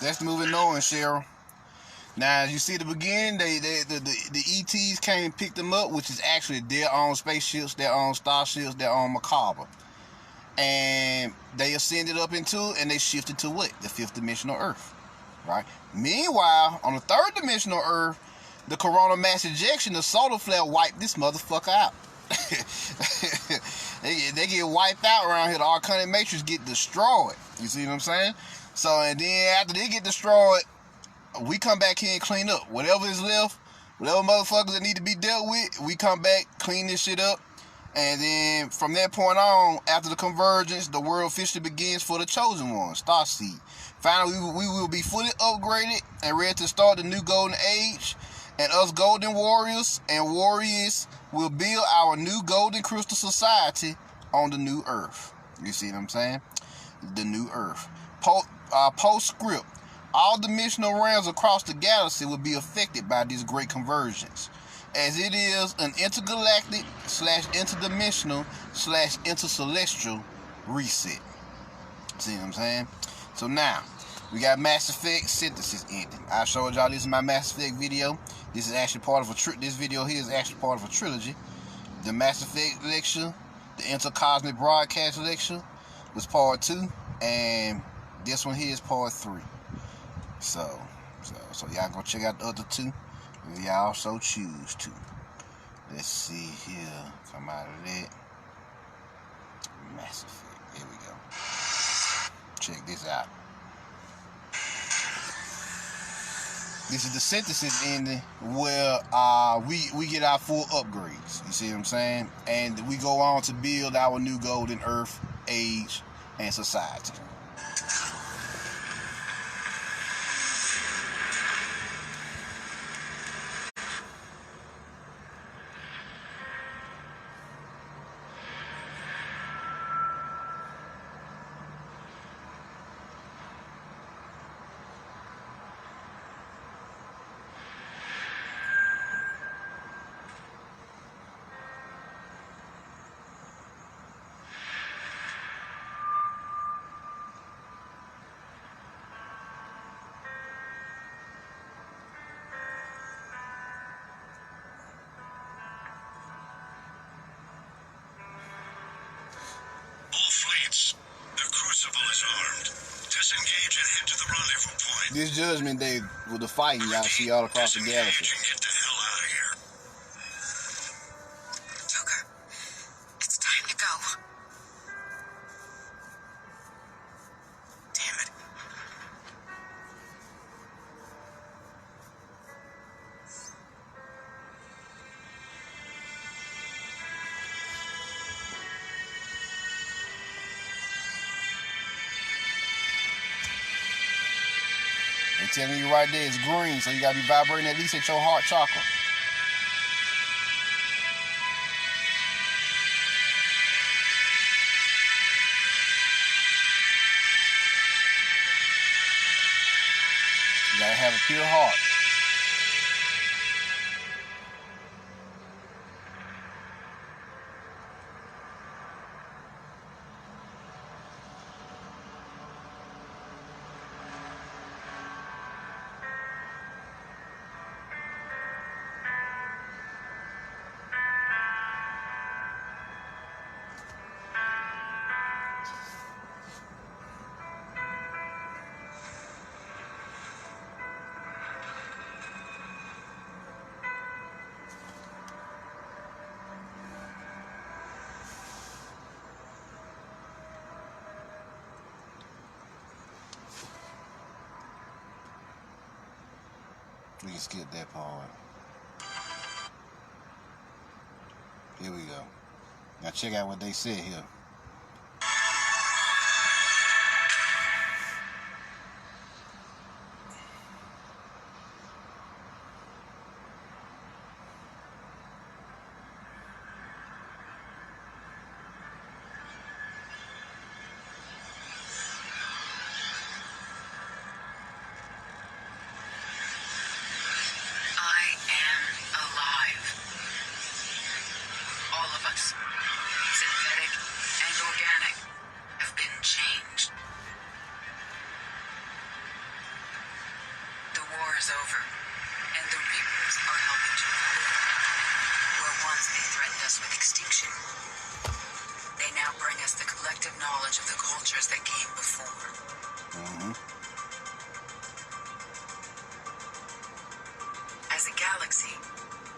That's the movie Knowing, Cheryl. Now, as you see at the beginning, the ETs came and picked them up, which is actually their own spaceships, their own starships, their own macabre. And they ascended up into, and they shifted to what? The fifth dimensional Earth, right? Meanwhile, on the third dimensional Earth, the corona mass ejection, the solar flare wiped this motherfucker out. they get wiped out around here. The Arcanic Matrix get destroyed. You see what I'm saying? So, and then after they get destroyed, we come back here and clean up. Whatever is left, whatever motherfuckers that need to be dealt with, we come back, clean this shit up. And then from that point on, after the convergence, the world officially begins for the chosen one, Starseed. Finally, we will be fully upgraded and ready to start the new golden age. And us golden warriors and warriors will build our new golden crystal society on the new earth. You see what I'm saying? The new earth. Postscript. All dimensional realms across the galaxy will be affected by this great convergence, as it is an intergalactic / interdimensional / intercelestial reset. See what I'm saying? So now, we got Mass Effect Synthesis ending. I showed y'all this is my Mass Effect video. This is actually part of this video here is actually part of a trilogy. The Mass Effect lecture, the Intercosmic Broadcast lecture was part 2, and this one here is part 3. So y'all go check out the other 2 if y'all so choose to. Let's see here. Come out of that. Mass Effect. Here we go. Check this out. This is the synthesis ending where we get our full upgrades. You see what I'm saying? And we go on to build our new golden earth, age, and society. The Crucible is armed. Disengage and head to the rendezvous point. This Judgment Day with the fighting y'all see all across the galaxy. And get the hell out of here. Joker, it's time to go. Damn it. They telling you right there it's green, so you gotta be vibrating at least at your heart chakra. You gotta have a pure heart. We can skip that part. Here we go. Now check out what they said here. Synthetic, is over, and the Reapers are helping to rebuild. Where once they threatened us with extinction, they now bring us the collective knowledge of the cultures that came before. As a galaxy,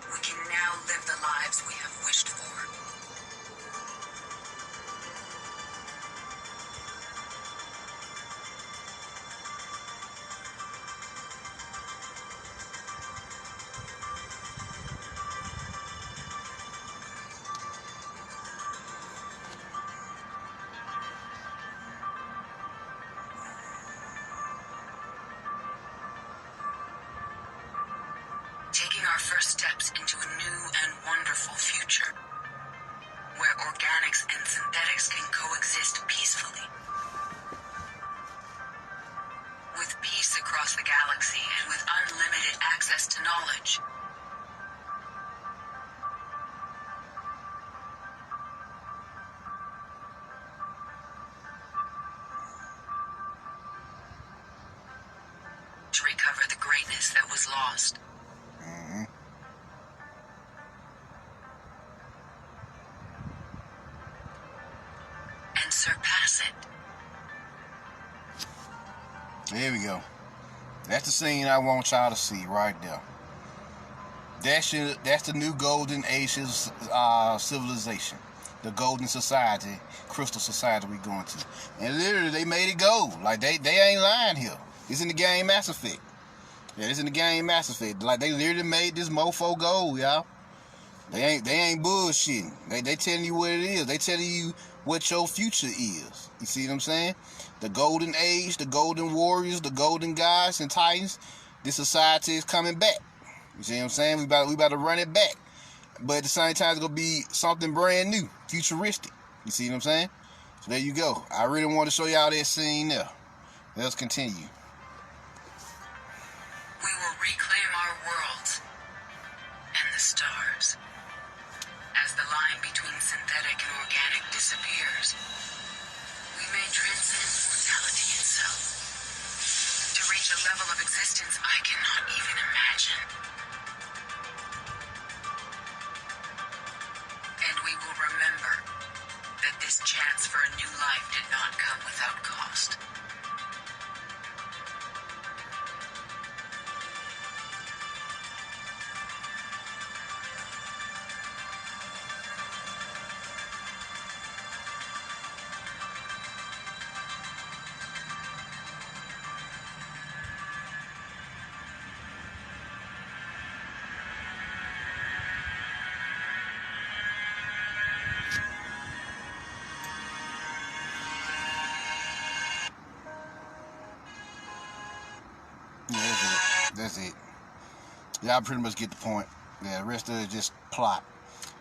we can now live the lives we have wished for. Taking our first steps into a new and wonderful future, where organics and synthetics can coexist peacefully. With peace across the galaxy and with unlimited access to knowledge. To recover the greatness that was lost. And surpass it. There we go. That's the scene I want y'all to see right there. That's the new golden age civilization. The golden society, crystal society we going to. And literally they made it gold. Like they ain't lying here. It's in the game Mass Effect. Yeah, it's in the game Mass Effect. Like they literally made this mofo gold, y'all. They ain't bullshitting. They telling you what it is. They telling you what your future is. You see what I'm saying? The golden age, the golden warriors, the golden gods and titans. This society is coming back. You see what I'm saying? We about to run it back. But at the same time, it's gonna be something brand new, futuristic. You see what I'm saying? So there you go. I really want to show y'all that scene there. Let's continue. We will reclaim our worlds and the stars. As the line between synthetic and organic disappears, we may transcend mortality itself to reach a level of existence I cannot even imagine. And we will remember that this chance for a new life did not come without cost. That's it. Y'all pretty much get the point. Yeah, the rest of it is just plot.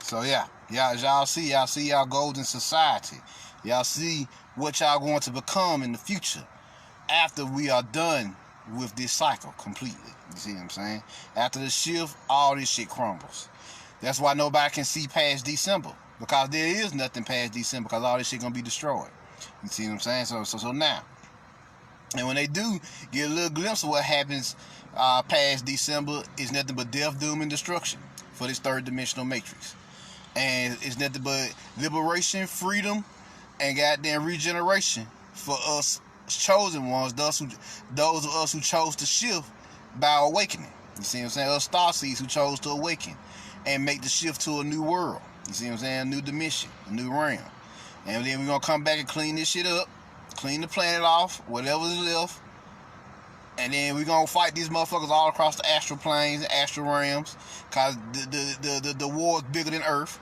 So yeah, y'all see y'all golden society. Y'all see what y'all going to become in the future after we are done with this cycle completely. You see what I'm saying? After the shift, all this shit crumbles. That's why nobody can see past December, because there is nothing past December, because all this shit gonna be destroyed. You see what I'm saying? So now. And when they do get a little glimpse of what happens past December, it's nothing but death, doom, and destruction for this third dimensional matrix. And it's nothing but liberation, freedom, and goddamn regeneration for us chosen ones, those of us who chose to shift by awakening. You see what I'm saying? Us Starseeds who chose to awaken and make the shift to a new world. You see what I'm saying? A new dimension, a new realm. And then we're going to come back and clean this shit up. Clean the planet off, whatever's left, and then we're gonna fight these motherfuckers all across the astral planes, astral realms, cause the war is bigger than Earth.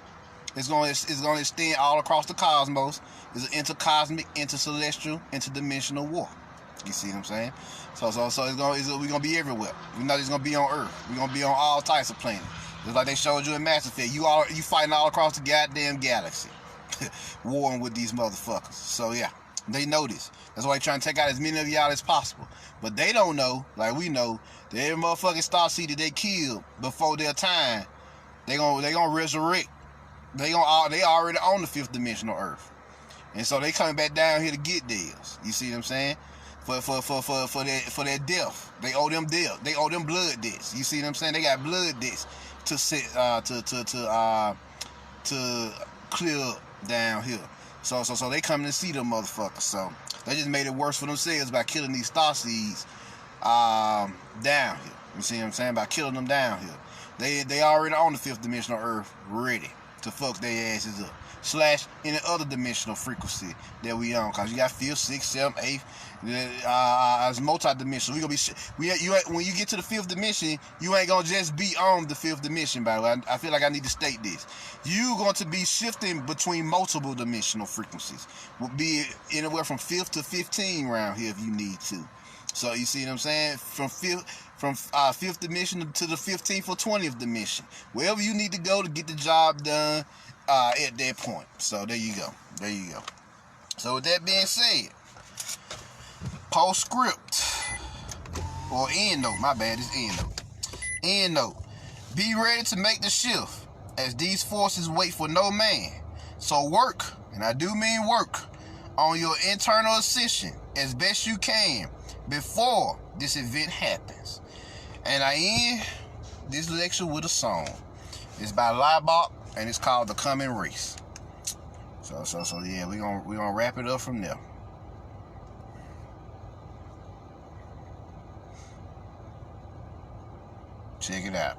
It's gonna extend all across the cosmos. It's an intercosmic, intercelestial, interdimensional war. You see what I'm saying? So we're gonna be everywhere. We're not just gonna be on Earth. We're gonna be on all types of planets. Just like they showed you in Mass Effect. You fighting all across the goddamn galaxy, warring with these motherfuckers. So yeah. They know this. That's why they're trying to take out as many of y'all as possible. But they don't know, like we know, that every motherfucking Starseed that they killed before their time, they gonna resurrect. They already on the fifth dimensional Earth. And so they coming back down here to get theirs. You see what I'm saying? for their death. They owe them death. They owe them blood debts. You see what I'm saying? They got blood debts to clear down here. So they coming to see them motherfuckers. So they just made it worse for themselves by killing these Starseeds down here. You see what I'm saying? By killing them down here. They already on the 5th dimensional Earth, ready to fuck their asses up. / any other dimensional frequency that we on, cause you got 5th, 6th, 7th, 8th. It's multi-dimensional. We gonna be when you get to the 5th dimension, you ain't gonna just be on the 5th dimension. By the way, I feel like I need to state this. You going to be shifting between multiple dimensional frequencies. Will be anywhere from 5th to 15 around here if you need to. So you see what I'm saying? From 5th dimension to the 15th or 20th dimension, wherever you need to go to get the job done. At that point. So there you go. There you go. So with that being said, postscript or end note. My bad. It's end note. End note. Be ready to make the shift as these forces wait for no man. So work, and I do mean work, on your internal ascension as best you can before this event happens. And I end this lecture with a song. It's by Libach. And it's called The Coming Race. So yeah, we gonna wrap it up from there. Check it out.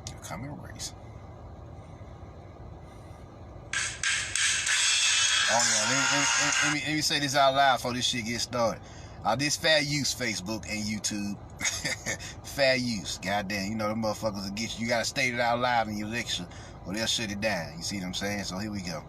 The Coming Race. Oh yeah, let me say this out loud before this shit gets started. This fair use, Facebook and YouTube. Fair use. Goddamn, you know them motherfuckers will get you. You gotta state it out loud in your lecture or they'll shut it down. You see what I'm saying? So here we go.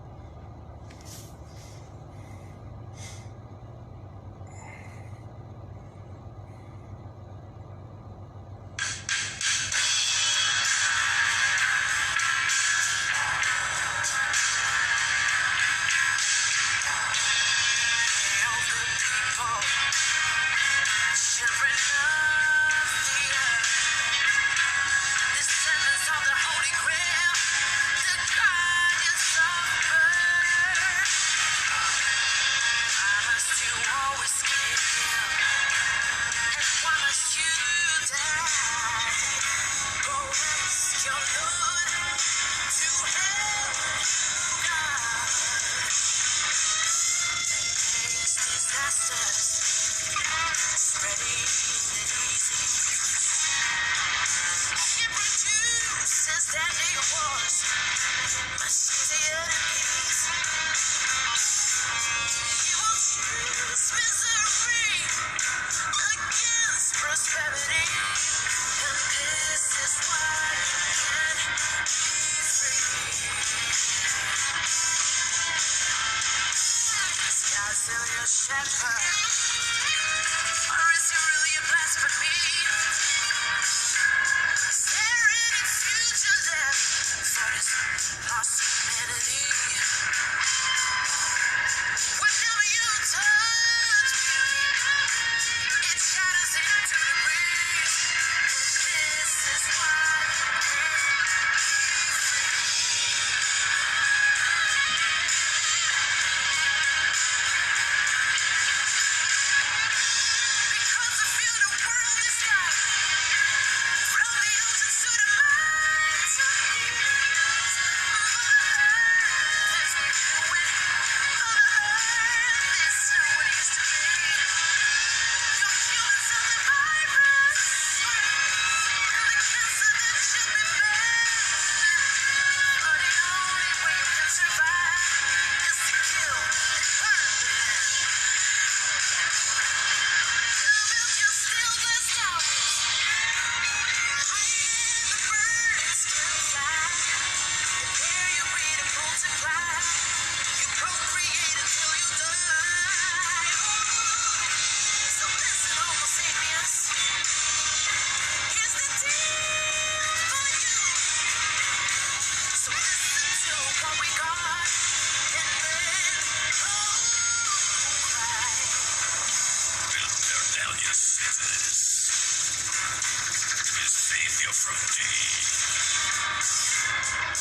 Savior from deed.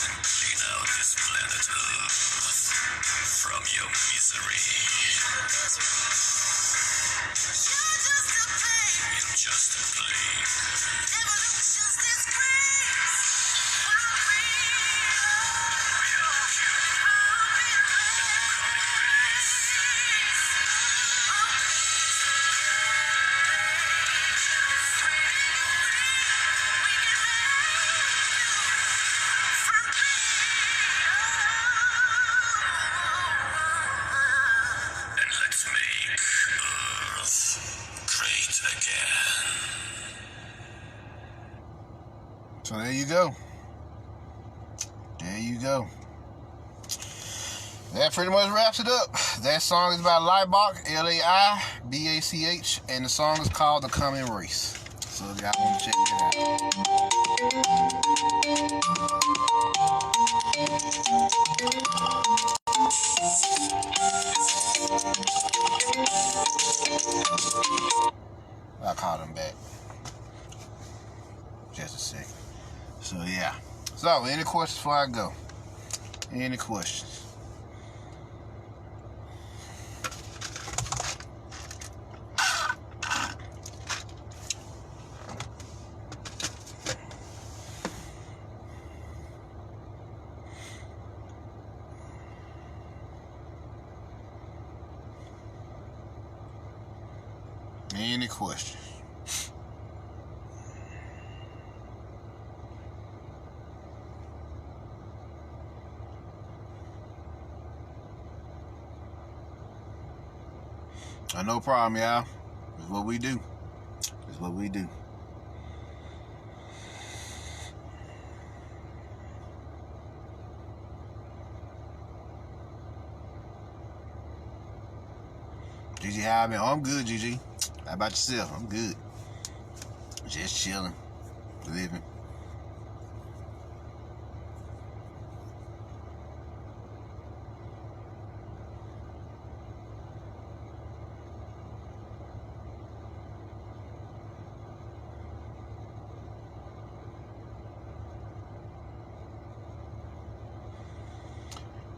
Clean out this planet Earth from your misery. You're just a plague. Evolution's disgrace. And let's make Earth great again. So there you go. There you go. That pretty much wraps it up. That song is by Laibach, Laibach, and the song is called The Common Race. So if y'all want to check it out. I'll call them back. Just a second. So yeah. So any questions before I go? Any questions? Any questions? No problem, y'all. It's what we do. It's what we do. Gigi, how I been? Oh, I'm good, Gigi. How about yourself? I'm good. Just chilling, living.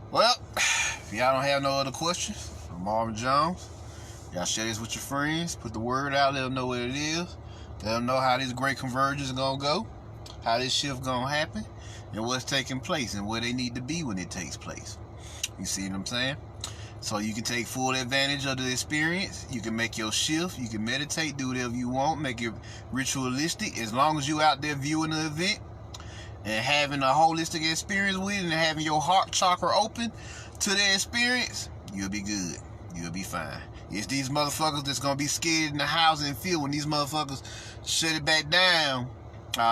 Well, if y'all don't have no other questions, I'm Marvin Jones. Y'all share this with your friends. Put the word out. Let them know what it is. Let them know how this great convergence is going to go. How this shift going to happen. And what's taking place. And where they need to be when it takes place. You see what I'm saying? So you can take full advantage of the experience. You can make your shift. You can meditate. Do whatever you want. Make it ritualistic. As long as you out there viewing the event. And having a holistic experience with it. And having your heart chakra open to the experience. You'll be good. You'll be fine. It's these motherfuckers that's gonna be scared in the housing field when these motherfuckers shut it back down,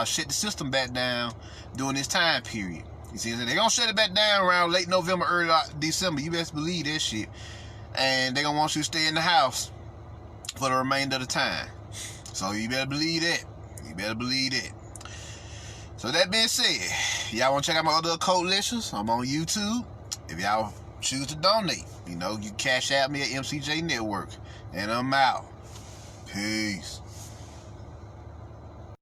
shut the system back down during this time period. You see, they're gonna shut it back down around late November, early December. You best believe that shit. And they're gonna want you to stay in the house for the remainder of the time. So you better believe that. You better believe that. So that being said, y'all wanna check out my other occult lectures? I'm on YouTube. If y'all choose to donate, you know, you cash out me at mcjnetwork. And I'm out. Peace.